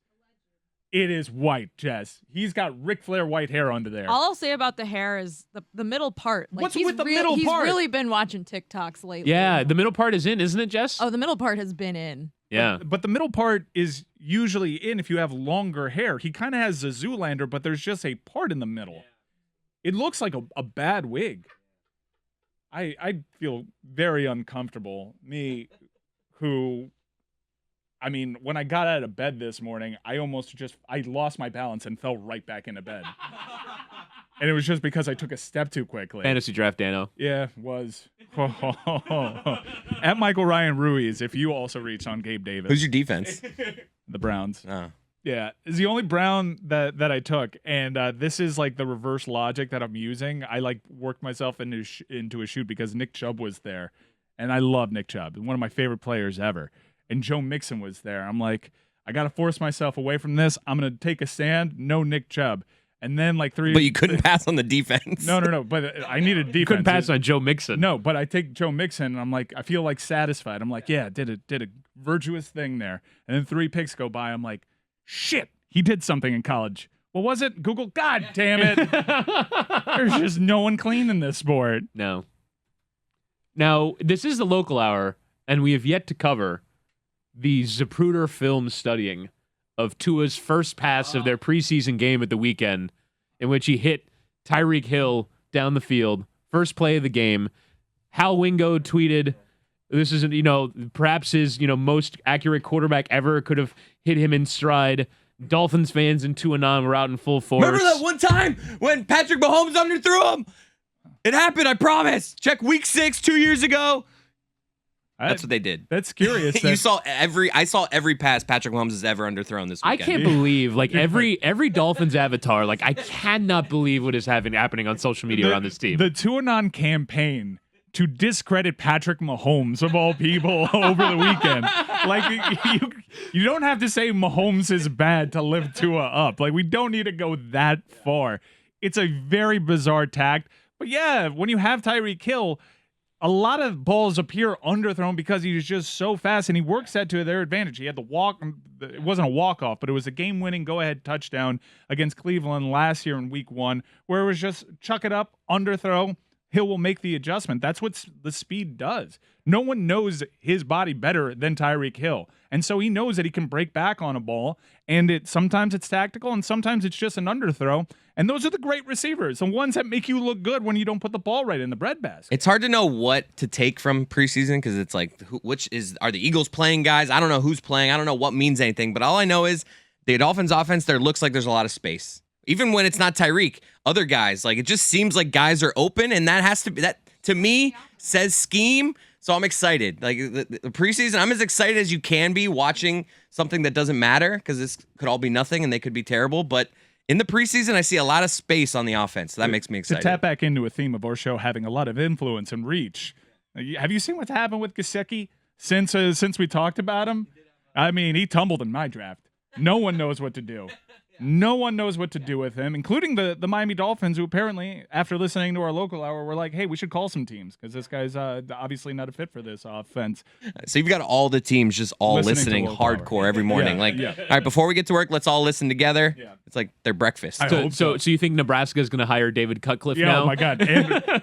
It is white, Jess. He's got Ric Flair white hair under there. All I'll say about the hair is the middle part. Like, What's he's with the middle part? He's really been watching TikToks lately. Yeah, the middle part is in, isn't it, Jess? Oh, the middle part has been in. yeah. But the middle part is usually in if you have longer hair. He kind of has a Zoolander, but there's just a part in the middle. It looks like a bad wig. I feel very uncomfortable. Me, who, I mean, when I got out of bed this morning, I lost my balance and fell right back into bed. And it was just because I took a step too quickly. Fantasy draft, Dano. Yeah, it was. At Michael Ryan Ruiz, if you also reach on Gabe Davis. Who's your defense? The Browns. Oh. Yeah, it's the only Brown that I took, and this is like the reverse logic that I'm using. I like worked myself into a shoot because Nick Chubb was there, and I love Nick Chubb, one of my favorite players ever. And Joe Mixon was there. I'm like, I got to force myself away from this. I'm gonna take a stand. No Nick Chubb. And then like But you couldn't pass on the defense. No. But I needed defense. You couldn't pass on Joe Mixon. No, but I take Joe Mixon, and I'm like, I feel like satisfied. I'm like, yeah, did a virtuous thing there. And then 3 picks go by. I'm like, shit, he did something in college. What was it? Google. God damn it. There's just no one clean in this sport. No. Now, this is the local hour, and we have yet to cover the Zapruder film studying of Tua's first pass of their preseason game at the weekend, in which he hit Tyreek Hill down the field. First play of the game. Hal Wingo tweeted, this is, perhaps his, most accurate quarterback ever, could have hit him in stride. Dolphins fans and Tuanon were out in full force. Remember that one time when Patrick Mahomes underthrew him? It happened, I promise. Check week 6 2 years ago. That's what they did. That's curious. I saw every pass Patrick Mahomes has ever underthrown this weekend. I can't believe, every Dolphins avatar, I cannot believe what is happening on social media around this team. The Tuanon campaign to discredit Patrick Mahomes, of all people, over the weekend. You don't have to say Mahomes is bad to lift Tua up. We don't need to go that far. It's a very bizarre tact. But yeah, when you have Tyreek Hill, a lot of balls appear underthrown because he's just so fast, and he works that to their advantage. He had the walk. It wasn't a walk-off, but it was a game-winning go-ahead touchdown against Cleveland last year in week 1, where it was just chuck it up, underthrow. Hill will make the adjustment. That's what the speed does. No one knows his body better than Tyreek Hill. And so he knows that he can break back on a ball, and sometimes it's tactical, and sometimes it's just an underthrow. And those are the great receivers, the ones that make you look good when you don't put the ball right in the breadbasket. It's hard to know what to take from preseason because it's are the Eagles playing guys? I don't know who's playing. I don't know what means anything. But all I know is the Dolphins offense, there looks like there's a lot of space. Even when it's not Tyreek, other guys, it just seems like guys are open, and that to me says scheme. So I'm excited. The preseason, I'm as excited as you can be watching something that doesn't matter because this could all be nothing and they could be terrible. But in the preseason, I see a lot of space on the offense. So that makes me excited. To tap back into a theme of our show having a lot of influence and reach, have you seen what's happened with Gesicki since we talked about him? I mean, he tumbled in my draft. No one knows what to do. No one knows what to do with him, including the Miami Dolphins, who apparently, after listening to our local hour, were like, hey, we should call some teams because this guy's obviously not a fit for this offense. So you've got all the teams just all listening hardcore every morning. All right, before we get to work, let's all listen together. Yeah. It's like their breakfast. So you think Nebraska is going to hire David Cutcliffe now? Oh, my God.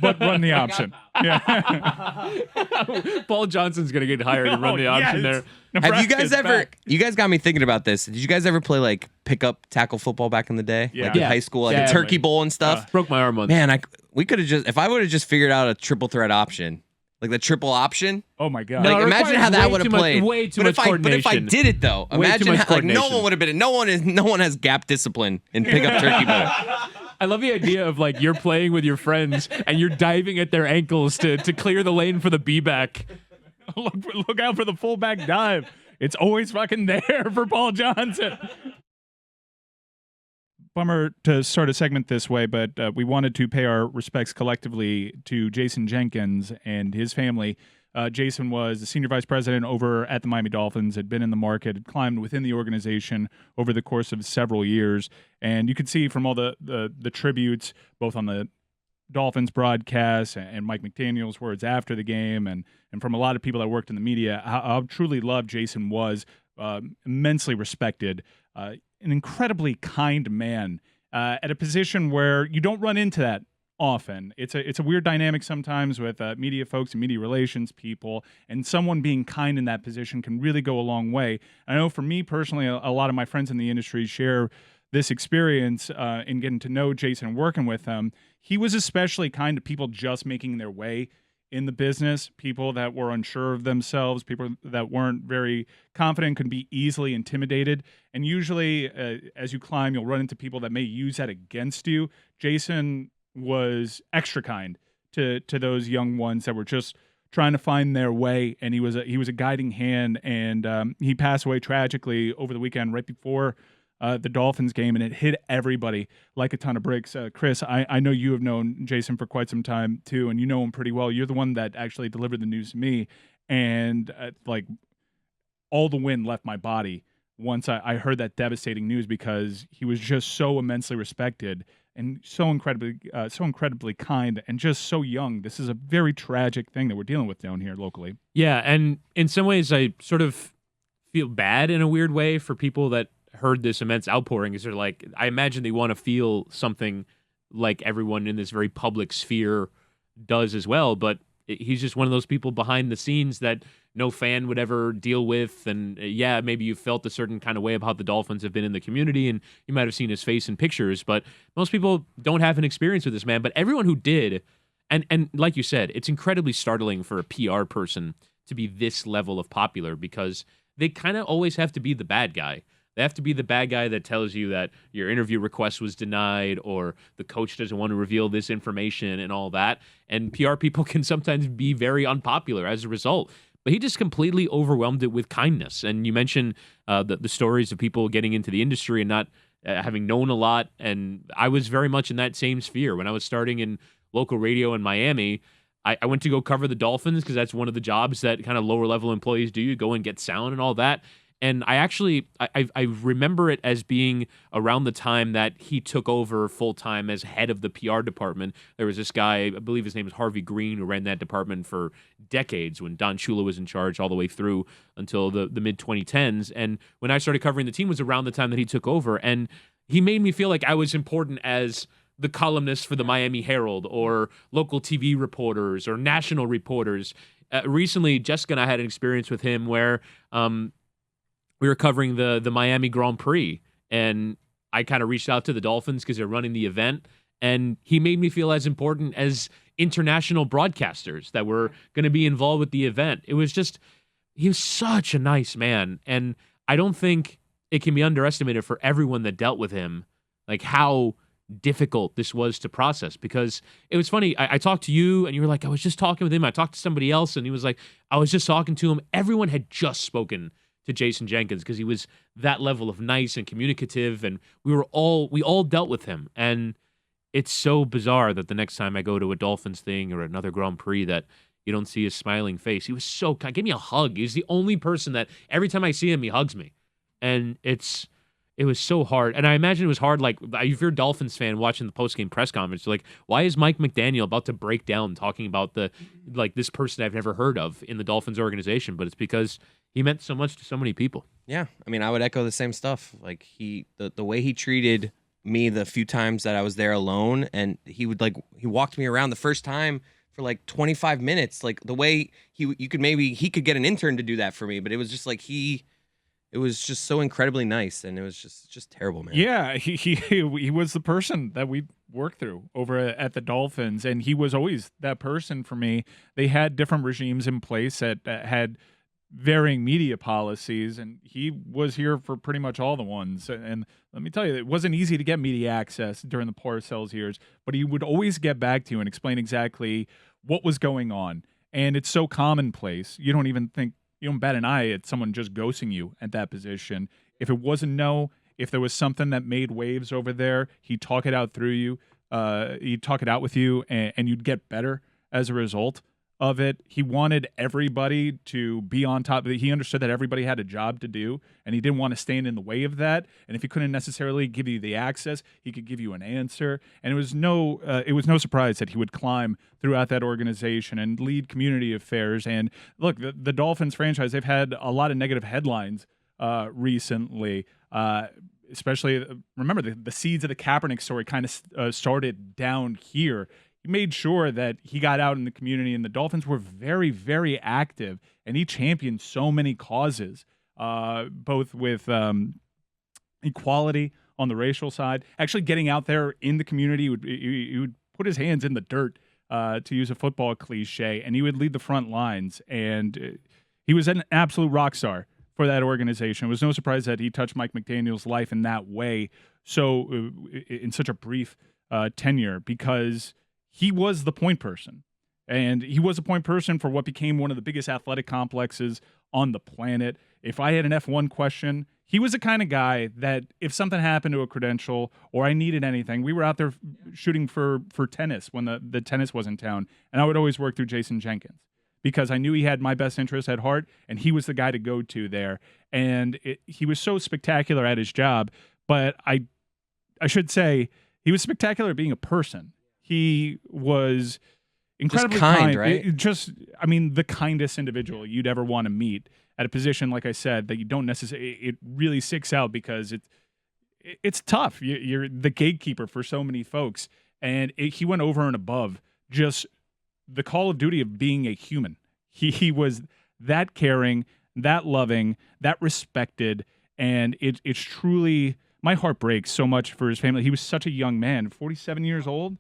But run the option. Yeah. Paul Johnson's going to get hired and run the option there. Nebraska's Have back. you guys got me thinking about this. Did you guys ever play pickup tackle football back in the day? Yeah. In high school, a turkey bowl and stuff? Broke my arm on Man, we could have if I would have just figured out a triple threat option, the triple option. Oh my God. No, imagine how that would have played. Way too much coordination. But if I did it though, imagine how no one would have been. No one has gap discipline in pickup turkey bowl. I love the idea of you're playing with your friends and you're diving at their ankles to clear the lane for the B-back. Look out for the fullback dive. It's always fucking there for Paul Johnson. Bummer to start a segment this way, but we wanted to pay our respects collectively to Jason Jenkins and his family. Jason was the senior vice president over at the Miami Dolphins, had been in the market, had climbed within the organization over the course of several years. And you could see from all the tributes, both on the Dolphins broadcast and Mike McDaniel's words after the game and from a lot of people that worked in the media, how truly loved Jason was, immensely respected, an incredibly kind man at a position where you don't run into that often. It's a weird dynamic sometimes with media folks and media relations people, and someone being kind in that position can really go a long way. I know for me personally, a lot of my friends in the industry share this experience in getting to know Jason and working with him. He was especially kind to people just making their way in the business, people that were unsure of themselves, people that weren't very confident, could be easily intimidated. And usually, as you climb, you'll run into people that may use that against you. Jason was extra kind to those young ones that were just trying to find their way, and he was a guiding hand. And he passed away tragically over the weekend, right before the Dolphins game, and it hit everybody like a ton of bricks. Chris, I know you have known Jason for quite some time too, and you know him pretty well. You're the one that actually delivered the news to me, and like all the wind left my body once I heard that devastating news, because he was just so immensely respected and so incredibly kind, and just so young. This is a very tragic thing that we're dealing with down here locally. Yeah, and in some ways, I sort of feel bad in a weird way for people that heard this immense outpouring. Is they're like, I imagine they want to feel something like everyone in this very public sphere does as well, but he's just one of those people behind the scenes that no fan would ever deal with. And yeah, maybe you felt a certain kind of way about the Dolphins have been in the community, and you might have seen his face in pictures, but most people don't have an experience with this man. But everyone who did, and like you said, it's incredibly startling for a PR person to be this level of popular, because they kind of always have to be the bad guy. They have to be the bad guy that tells you that your interview request was denied, or the coach doesn't want to reveal this information and all that. And PR people can sometimes be very unpopular as a result. But he just completely overwhelmed it with kindness. And you mentioned the stories of people getting into the industry and not having known a lot. And I was very much in that same sphere. When I was starting in local radio in Miami, I went to go cover the Dolphins, because that's one of the jobs that kind of lower level employees do. You go and get sound and all that. And I remember it as being around the time that he took over full-time as head of the PR department. There was this guy, I believe his name is Harvey Green, who ran that department for decades when Don Shula was in charge, all the way through until the mid-2010s. And when I started covering the team was around the time that he took over. And he made me feel like I was important as the columnist for the Miami Herald, or local TV reporters, or national reporters. Recently, Jessica and I had an experience with him where we were covering the Miami Grand Prix, and I kind of reached out to the Dolphins because they're running the event, and he made me feel as important as international broadcasters that were going to be involved with the event. It was just, he was such a nice man, and I don't think it can be underestimated for everyone that dealt with him, like how difficult this was to process. Because it was funny, I talked to you, and you were like, I was just talking with him. I talked to somebody else, and he was like, I was just talking to him. Everyone had just spoken to Jason Jenkins, because he was that level of nice and communicative, and we all dealt with him. And it's so bizarre that the next time I go to a Dolphins thing or another Grand Prix that you don't see his smiling face. He was so kind. Give me a hug. He's the only person that every time I see him, he hugs me. And it was so hard. And I imagine it was hard, like, if you're a Dolphins fan watching the post-game press conference, you're like, why is Mike McDaniel about to break down talking about this person I've never heard of in the Dolphins organization? But it's because he meant so much to so many people. Yeah, I mean, I would echo the same stuff. Like, the way he treated me the few times that I was there alone, and he walked me around the first time for like 25 minutes. Like, the way he could get an intern to do that for me, but it was just like it was just so incredibly nice, and it was just terrible, man. Yeah, he was the person that we worked through over at the Dolphins, and he was always that person for me. They had different regimes in place that had varying media policies, and he was here for pretty much all the ones. And let me tell you, it wasn't easy to get media access during the Parcells years, but he would always get back to you and explain exactly what was going on. And it's so commonplace. You don't bat an eye at someone just ghosting you at that position. If it wasn't no, if there was something that made waves over there, he'd talk it out through you. He'd talk it out with you, and you'd get better as a result of it. He wanted everybody to be on top of it. He understood that everybody had a job to do, and he didn't want to stand in the way of that. And if he couldn't necessarily give you the access, he could give you an answer. And it was no surprise that he would climb throughout that organization and lead community affairs. And look, the Dolphins franchise, they've had a lot of negative headlines recently. Especially, remember, the seeds of the Kaepernick story kind of started down here. He made sure that he got out in the community, and the Dolphins were very, very active, and he championed so many causes, both with equality on the racial side, actually getting out there in the community. He would put his hands in the dirt to use a football cliche, and he would lead the front lines. And he was an absolute rock star for that organization. It was no surprise that he touched Mike McDaniel's life in that way, so in such a brief tenure, because he was the point person. And he was a point person for what became one of the biggest athletic complexes on the planet. If I had an F1 question, he was the kind of guy that if something happened to a credential or I needed anything, we were out there shooting for tennis when the tennis was in town. And I would always work through Jason Jenkins because I knew he had my best interest at heart, and he was the guy to go to there. And he was so spectacular at his job, but I should say he was spectacular at being a person. He was incredibly just kind, right? The kindest individual you'd ever want to meet at a position, like I said, that you don't necessarily. It really sticks out because it's tough. You're the gatekeeper for so many folks, and he went over and above just the call of duty of being a human. He was that caring, that loving, that respected, and it's truly, my heart breaks so much for his family. He was such a young man, 47 years old.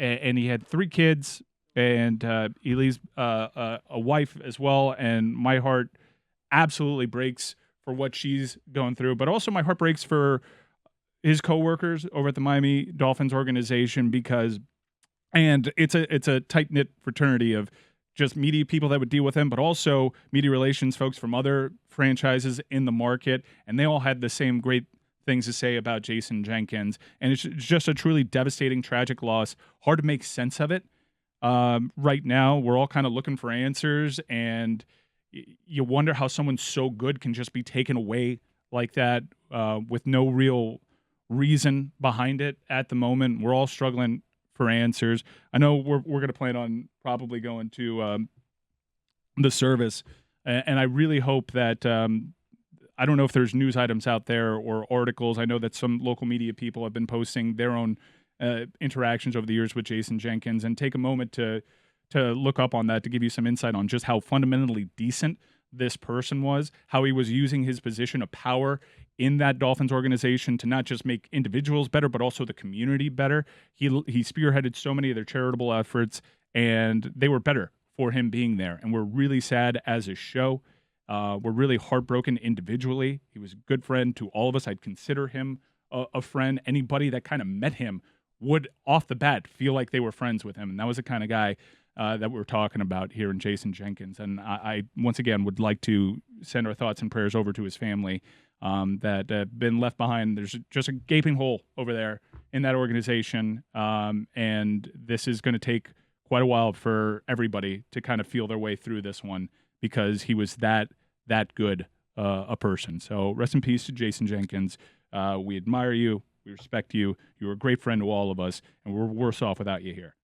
And he had 3 kids, and he leaves a wife as well. And my heart absolutely breaks for what she's going through, but also my heart breaks for his coworkers over at the Miami Dolphins organization and it's a tight-knit fraternity of just media people that would deal with him, but also media relations folks from other franchises in the market, and they all had the same great things to say about Jason Jenkins, and it's just a truly devastating, tragic loss. Hard to make sense of it. Right now, we're all kind of looking for answers, and you wonder how someone so good can just be taken away like that with no real reason behind it at the moment. We're all struggling for answers. I know we're going to plan on probably going to the service, and I really hope that I don't know if there's news items out there or articles. I know that some local media people have been posting their own interactions over the years with Jason Jenkins, and take a moment to look up on that to give you some insight on just how fundamentally decent this person was, how he was using his position of power in that Dolphins organization to not just make individuals better, but also the community better. He spearheaded so many of their charitable efforts, and they were better for him being there. And we're really sad as a show. We're really heartbroken individually. He was a good friend to all of us. I'd consider him a friend. Anybody that kind of met him would, off the bat, feel like they were friends with him. And that was the kind of guy that we're talking about here in Jason Jenkins. And I once again, would like to send our thoughts and prayers over to his family that have been left behind. There's just a gaping hole over there in that organization. And this is going to take quite a while for everybody to kind of feel their way through this one, because he was that good a person. So rest in peace to Jason Jenkins. We admire you. We respect you. You were a great friend to all of us, and we're worse off without you here.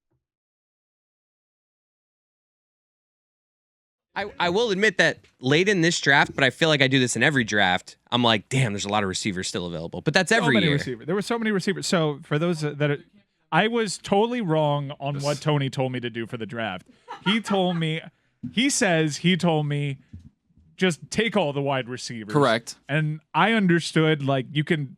I will admit that late in this draft, but I feel like I do this in every draft, I'm like, damn, there's a lot of receivers still available. But that's every year. There were so many receivers. So for those I was totally wrong on what Tony told me to do for the draft. He told me, just take all the wide receivers. Correct. And I understood, like, you can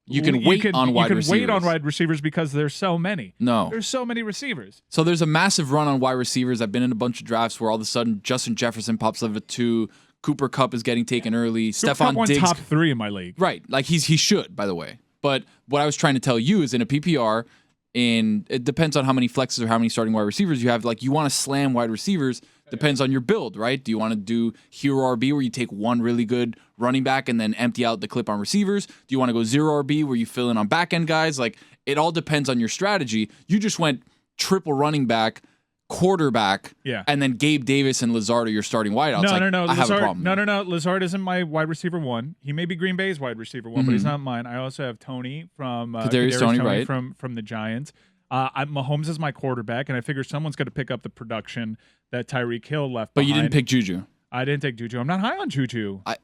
wait on wide receivers because there's so many. No. There's so many receivers. So there's a massive run on wide receivers. I've been in a bunch of drafts where all of a sudden Justin Jefferson pops up at 2, Cooper Kupp is getting taken early, Stephon Diggs top 3 in my league. Right. Like he should, by the way. But what I was trying to tell you is in a PPR, and it depends on how many flexes or how many starting wide receivers you have. Like, you want to slam wide receivers. Depends on your build, right? Do you want to do hero RB where you take one really good running back and then empty out the clip on receivers? Do you want to go zero RB where you fill in on back end guys? Like, it all depends on your strategy. You just went triple running back, quarterback, and then Gabe Davis and Lazard are your starting wideouts. No. I have a problem. No. Lazard isn't my wide receiver 1. He may be Green Bay's wide receiver 1, but he's not mine. I also have Tony from Kadarius Toney, right? from the Giants. Mahomes is my quarterback, and I figure someone's going to pick up the production that Tyreek Hill left But behind. you didn't pick Juju. I didn't take Juju. I'm not high on Juju. I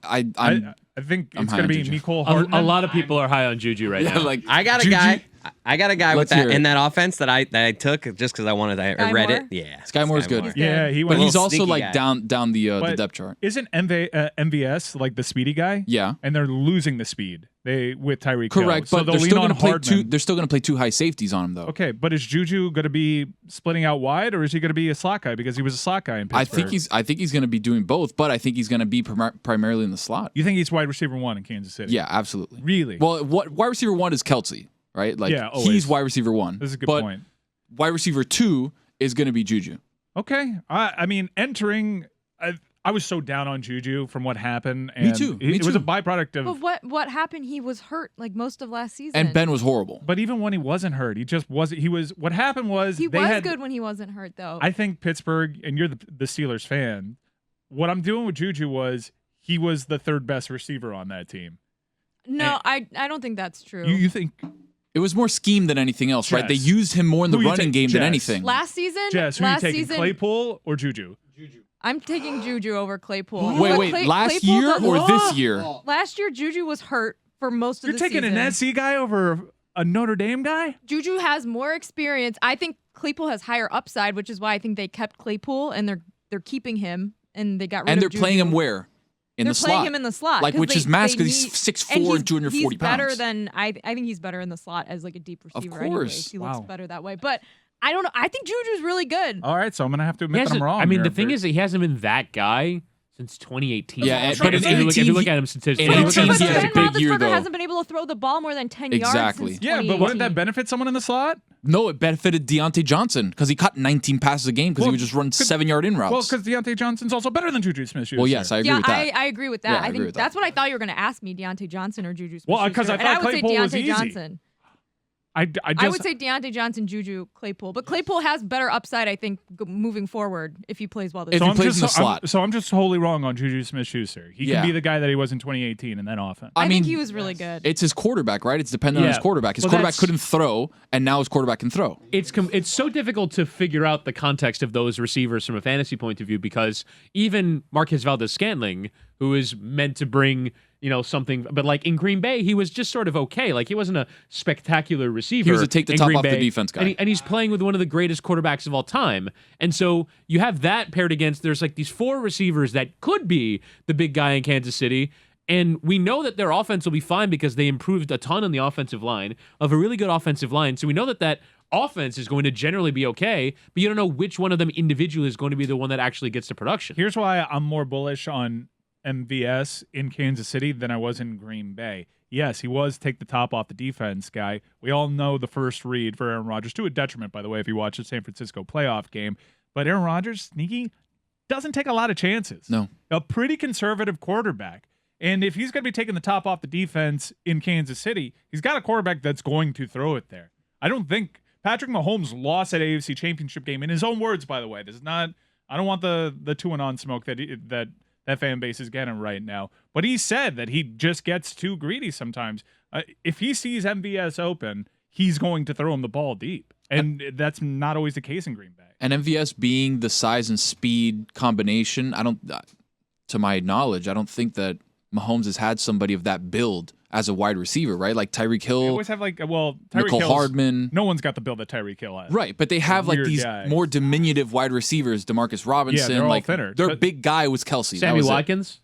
think it's going to be Mecole A Hardman. lot of people are high on Juju right now. I got a guy. I got a guy Let's with hear that it. in that offense that I took just because I wanted. I Sky read Moore? it. Yeah, Sky Moore's good. He's Yeah, he But went. But he's little also sneaky like guy. down the But depth chart. Isn't MVS like the speedy guy? Yeah. And they're losing the speed with Tyreek Hill. Correct, So but they'll they're lean still on going to play Hardman. they're still going to play 2 high safeties on him though. Okay, but is Juju going to be splitting out wide, or is he going to be a slot guy because he was a slot guy in Pittsburgh? I think he's going to be doing both, but I think he's going to be primarily in the slot. You think he's wide receiver 1 in Kansas City? Yeah, absolutely. Really? Well, what wide receiver 1 is Kelsey, right? Like Yeah, always. he's wide receiver 1. This is a good but point. Wide receiver 2 is going to be Juju. Okay. I mean, entering. I was so down on Juju from what happened. Me And too. It was a byproduct of. But what happened? He was hurt like most of last season. And Ben was horrible. But even when he wasn't hurt, he just wasn't. He was. What happened was he they was had, good when he wasn't hurt though. I think Pittsburgh, and you're the Steelers fan. What I'm doing with Juju was he was the 3rd best receiver on that team. no, I don't think that's true. You think It was more scheme than anything else, right? They Jess. used him more in the Who you running take? game than Jess. anything. last season, Jess? Who are you last taking? season, Claypool or Juju? I'm taking Juju over Claypool. Wait, But wait. Last Claypool year doesn't- or this year? Last year, Juju was hurt for most of You're the taking season. an SC guy over a Notre Dame guy? Juju has more experience. I think Claypool has higher upside, which is why I think they kept Claypool and they're keeping him and they got rid And of they're Juju. playing him where? In They're the playing slot. him in the slot, Like, 'cause which they- is massive they because he's need- 6'4" and 240 he's better pounds. than I think he's better in the slot as like a deep receiver. Anyways. course. He looks Wow. better that way. But I don't know. I think Juju's really good. All right, so I'm gonna have to He admit that I'm hasn't- wrong. I mean, here, the thing but- is that he hasn't been that guy since 2018. Yeah, If but in you look- if you 18, look at him statistically, in if you look at 18, him he has a Ben big statistically- year, Roethlisberger though. hasn't been able to throw the ball more than 10 Exactly. yards since yeah, but wouldn't that 2018. benefit someone in the slot? No, it benefited Deontay Johnson because he caught 19 passes a game because he would just run 7-yard in routes. Well, because Deontay Johnson's also better than Juju Smith-Schuster. Well, yes, I agree Yeah, with that. I agree with that. Yeah, I I agree think with that. that's what I thought you were going to ask me, Deontay Johnson or Juju Smith-Schuster. Well, 'cause I And thought I would say Claypool was Deontay easy. Johnson. I just I would say Deontay Johnson, Juju, Claypool. But Claypool has better upside, I think, moving forward if he plays well this If year. he plays in the slot. So I'm just wholly wrong on Juju Smith-Schuster. He Yeah. can be the guy that he was in 2018 in that offense. I mean, think he was really good. it's his quarterback, right? It's dependent on his Yeah. quarterback. His Well, quarterback that's- couldn't throw, and now his quarterback can throw. It's so difficult to figure out the context of those receivers from a fantasy point of view because even Marquez Valdez-Scantling, who is meant to bring something, but like in Green Bay, he was just sort of okay. Like he wasn't a spectacular receiver. He was a take the in top Green off the Bay, defense guy. and he's playing with one of the greatest quarterbacks of all time. And so you have that paired against. There's like these 4 receivers that could be the big guy in Kansas City. And we know that their offense will be fine because they improved a ton on the offensive line, of a really good offensive line. So we know that offense is going to generally be okay, but you don't know which one of them individually is going to be the one that actually gets the production. Here's why I'm more bullish on MVS in Kansas City than I was in Green Bay. Yes, he was take the top off the defense guy. We all know the first read for Aaron Rodgers, to a detriment, by the way, if you watch the San Francisco playoff game. But Aaron Rodgers, sneaky, doesn't take a lot of chances. No. A pretty conservative quarterback. And if he's going to be taking the top off the defense in Kansas City, he's got a quarterback that's going to throw it there. I don't think Patrick Mahomes lost that AFC Championship game, in his own words, by the way. This is not. I don't want the two and on smoke that fan base is getting right now. But he said that he just gets too greedy sometimes. If he sees MVS open, he's going to throw him the ball deep, and that's not always the case in Green Bay. And MVS being the size and speed combination, to my knowledge, I don't think that Mahomes has had somebody of that build as a wide receiver, right? Like Tyreek They Hill, always have Tyreek Nicole Hill's- Hardman. No one's got the build that Tyreek Hill has. Right, but they have like Weird these guys. more diminutive wide receivers, Demarcus Robinson. they're all like thinner. their But- big guy was Kelsey. That Sammy was it. Watkins?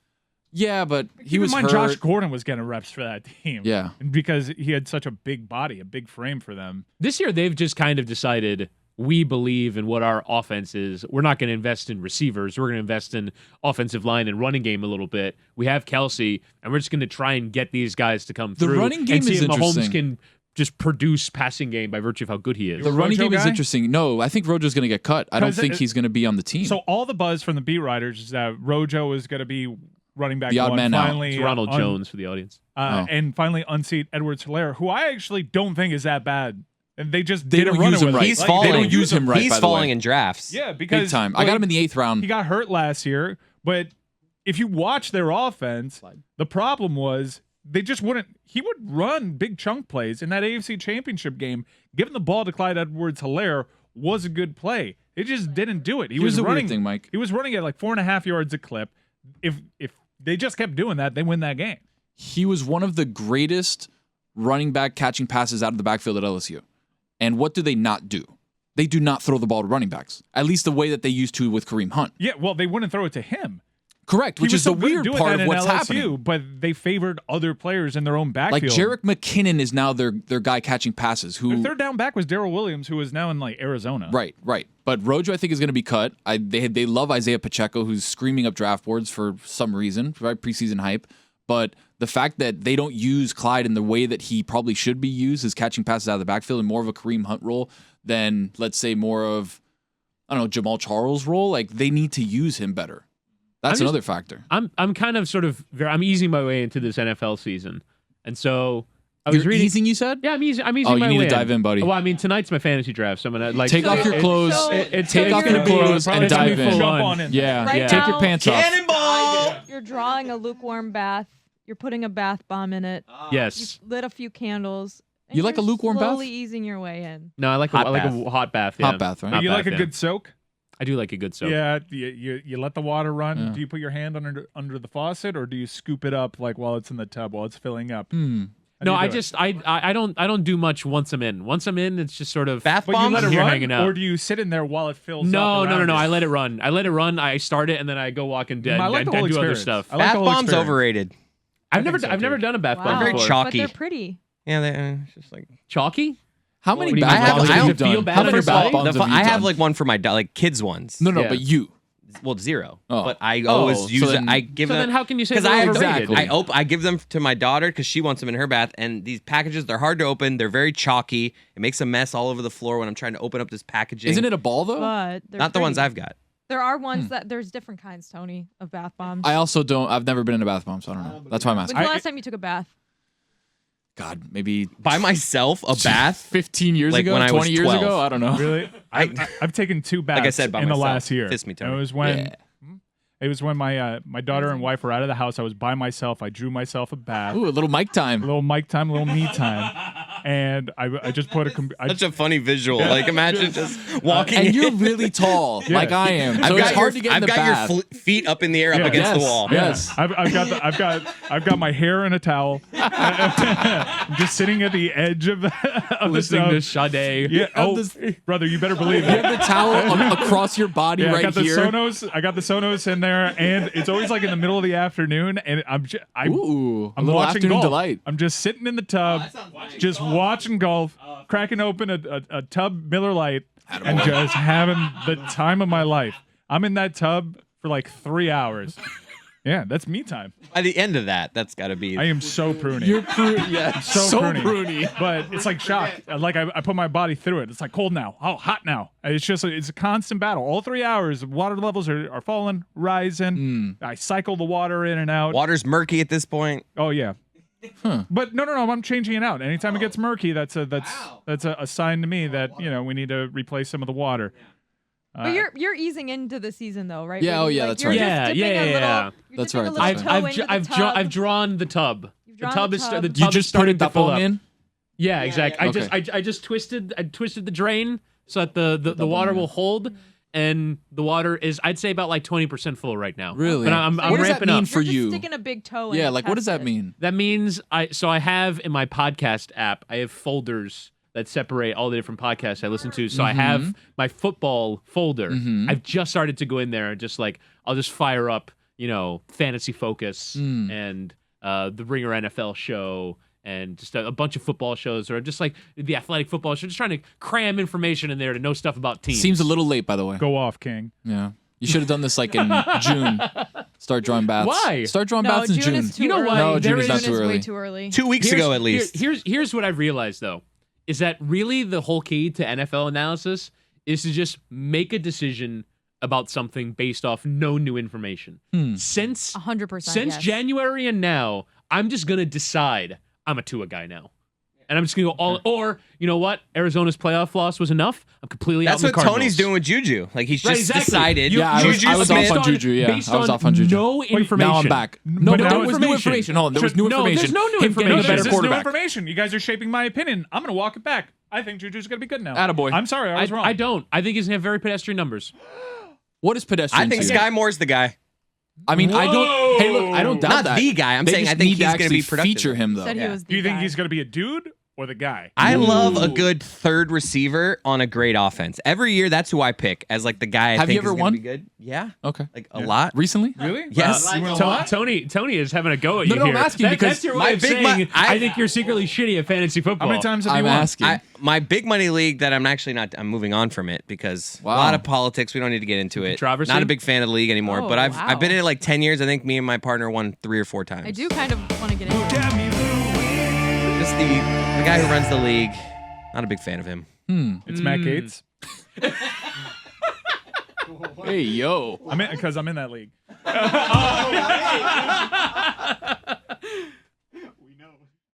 Yeah, but he Keep in was mind, hurt. Josh Gordon was getting reps for that team. Yeah. because he had such a big body, a big frame for them. This year, they've just kind of decided we believe in what our offense is. We're not going to invest in receivers. We're going to invest in offensive line and running game a little bit. We have Kelsey, and we're just going to try and get these guys to come The through. running game and see is if Mahomes interesting. can just produce passing game by virtue of how good he is. The running Rojo game is guy? interesting. No, I think Rojo's going to get cut. I don't 'Cause think it- he's going to be on the team. So all the buzz from the beat writers is that Rojo is going to be running back The odd one, man out. finally, It's Ronald Jones for the audience. Oh. and finally unseat Edwards-Helaire, who I actually don't think is that bad. And they just They didn't don't run use it him with right. He's Like, falling. They don't use him right, He's by the falling way. in drafts. Yeah, because Big time. I got him in the 8th round. He got hurt last year, but if you watch their offense, the problem was they just wouldn't. He would run big chunk plays in that AFC Championship game. Giving the ball to Clyde Edwards-Helaire was a good play. It just didn't do it. He Here's was the weird running. thing, Mike. He was running at like 4.5 yards a clip. If they just kept doing that, they win that game. He was one of the greatest running back catching passes out of the backfield at LSU. And what do they not do? They do not throw the ball to running backs, at least the way that they used to with Kareem Hunt. Yeah, well, they wouldn't throw it to him. Correct, which is the weird part of what's happening. But they favored other players in their own backfield. Like Jerick McKinnon is now their guy catching passes. Their third down back was Darrell Williams, who is now in like Arizona. Right. But Rojo, I think, is going to be cut. They love Isaiah Pacheco, who's screaming up draft boards for some reason, right? Preseason hype. But the fact that they don't use Clyde in the way that he probably should be used, is catching passes out of the backfield and more of a Kareem Hunt role than, let's say, more of, I don't know, Jamal Charles' role. Like, they need to use him better. That's another factor. I'm kind of sort of I'm easing my way into this NFL season, and so You're easing, you said? Yeah, I'm easing. Oh, my you need way to dive in, buddy. Well, I mean, tonight's my fantasy draft, so I'm gonna take off your clothes. Take off your clothes and dive in. Yeah, Right take now, your pants off. Cannonball! You're drawing a lukewarm bath. You're putting a bath bomb in it. Yes. You've lit a few candles. and You like a you're slowly bath? Slowly easing your way in. No, I like a hot bath. Yeah. Hot bath, right? Hot You like bath, a good soak? I do like a good soak. Yeah, you let the water run. Yeah. Do you put your hand under the faucet, or do you scoop it up like while it's in the tub while it's filling up? How do No, you I do it? just I don't do much once I'm in. Once I'm in, it's just sort of Bath But you bombs? let it here run, hanging out. or do you sit in there while it fills up? No. around you? I let it run. I start it and then I go walk and I like the whole do other experience. stuff. I like Bath the whole bombs experience. overrated. I've think so, never too. done a bath Wow. bomb Very before. chalky. But they're pretty. Yeah, it's just like Chalky? How many What do you bath mean? bombs I have you don't feel done? bad How on many your bath body? bombs have you I have done? like one for my like kids ones. No, Yeah. but you. Well, 0. Oh. But I Oh, always so use then- it. I give So them then how can you say because they're I overrated? Exactly. I give them to my daughter because she wants them in her bath. And these packages, they're hard to open. They're very chalky. It makes a mess all over the floor when I'm trying to open up this packaging. Isn't it a ball though? But they're Not the ones pretty. I've got. There are ones that there's different kinds, Tony, of bath bombs. I also don't. I've never been in a bath bomb, so I don't know. That's why I'm asking. When's the last time you took a bath? God, maybe By myself, a bath. 15 years Like ago, when I 20 was years 12. ago. I don't know. Really? I've taken 2 baths Like I said, by in the myself. last year. Fist me, Tony. It was when Yeah. it was when my daughter and wife were out of the house. I was by myself. I drew myself a bath. Ooh, a little mic A time. little mic time, a little me time, and I just put Such a funny visual. Like imagine just walking And in. you're really tall, like I am. So I've it's got hard to get in I've the got bath. your feet up in the air up Yeah. against the Yes. wall. Yes. I've got my hair in a towel. I'm just sitting at the edge of the Listening to tub. Sade. Yeah. Oh, this- brother, you better believe You it. have the towel across your body Yeah, I right got the here. Sonos. I got the Sonos in there, and it's always like in the middle of the afternoon, and I'm Ooh, a I'm little watching afternoon golf. delight. I'm just sitting in the tub, just watching golf, cracking open a tub Miller Lite, and just having the time of my life. I'm in that tub for like 3 hours. Yeah, that's me time. By the end of that, that's got to be. I am so pruny. You're yeah, so pruny. pruny. But it's like shock. Like I put my body through it. It's like cold now. Oh, hot now. It's a constant battle. All 3 hours, water levels are falling, rising. I cycle the water in and out. Water's murky at this point. Oh yeah. But no, I'm changing it out. Anytime it gets murky, that's a sign to me that we need to replace some of the water. But you're easing into the season though, right? Yeah, Brady? oh, yeah, Like, that's you're right. just Yeah, dipping a yeah, little- yeah. you're That's dipping right, a that's little right. toe into the tub. I've drawn the tub. You've The drawn tub the is tub. the You tub is just put starting it to that fill long up. in? Yeah, exactly. Okay. I just twisted the drain so that the water will hold, and the water is I'd say about like 20% full right now. Really? But I'm What does that ramping mean up. for You're just you? sticking a big toe in. Yeah, to like what does test that it. mean? That means I have in my podcast app I have folders that separate all the different podcasts I listen to. So I have my football folder. I've just started to go in there and just like I'll just fire up, Fantasy Focus and the Ringer NFL show and just a bunch of football shows or just like the Athletic Football Show. Just trying to cram information in there to know stuff about teams. Seems a little late, by the way. Go off, King. Yeah. You should have done this like in June. Start drawing bats. Why? Start drawing No, bats in June June. is too You know early. what? No, There June is not is- too Way early. too early. 2 weeks ago, at least. Here's what I've realized though, is that really the whole key to NFL analysis is to just make a decision about something based off no new information. Since 100%. since yes. January and now, I'm just gonna decide I'm a Tua guy now. And I'm just gonna go all or you know what? Arizona's playoff loss was enough. I'm completely That's out on what the Cardinals. Tony's doing with Juju. Like he's Right, just exactly. decided. You- Yeah, I Juju was Smith. off on Juju. Yeah, based I was on off on Juju. no information. Now I'm back. No, but no there was new information. information. Hold on, there was new No, information. there's no new Him getting a information. better This is new quarterback. information. You guys are shaping my opinion. I'm going to walk it back. I think Juju's going to be good now. Attaboy. I'm sorry, I was wrong. I don't. I think he's gonna have very pedestrian numbers. What is pedestrian I think to you? Sky Moore's the guy. I mean, I don't. Hey, look, I don't doubt Not that. the guy. I'm They saying just I think need to he's going to actually be productive. feature him though. Said he Yeah. was the Do you think guy. he's going to be a dude or the guy? I love a good third receiver on a great offense. Every year, that's who I pick as like the guy I Have think you ever is gonna won? be good. Yeah, Okay. like a lot. Recently? Really? Yes. Tony is having a go at No, you no, I'm here. asking because that's your my way of big saying mo- I think you're secretly shitty at fantasy football. How many times have I'm you won? asking. My big money league that I'm actually not. I'm moving on from it because Wow. a lot of politics. We don't need to get into it. Controversy? Not a big fan of the league anymore. Oh, but I've wow. been in it like 10 years. I think me and my partner won 3 or 4 times. I do kind of want to get into it. Just the guy who runs the league. Not a big fan of him. It's Matt Gates. Hey, yo. Because I'm in that league.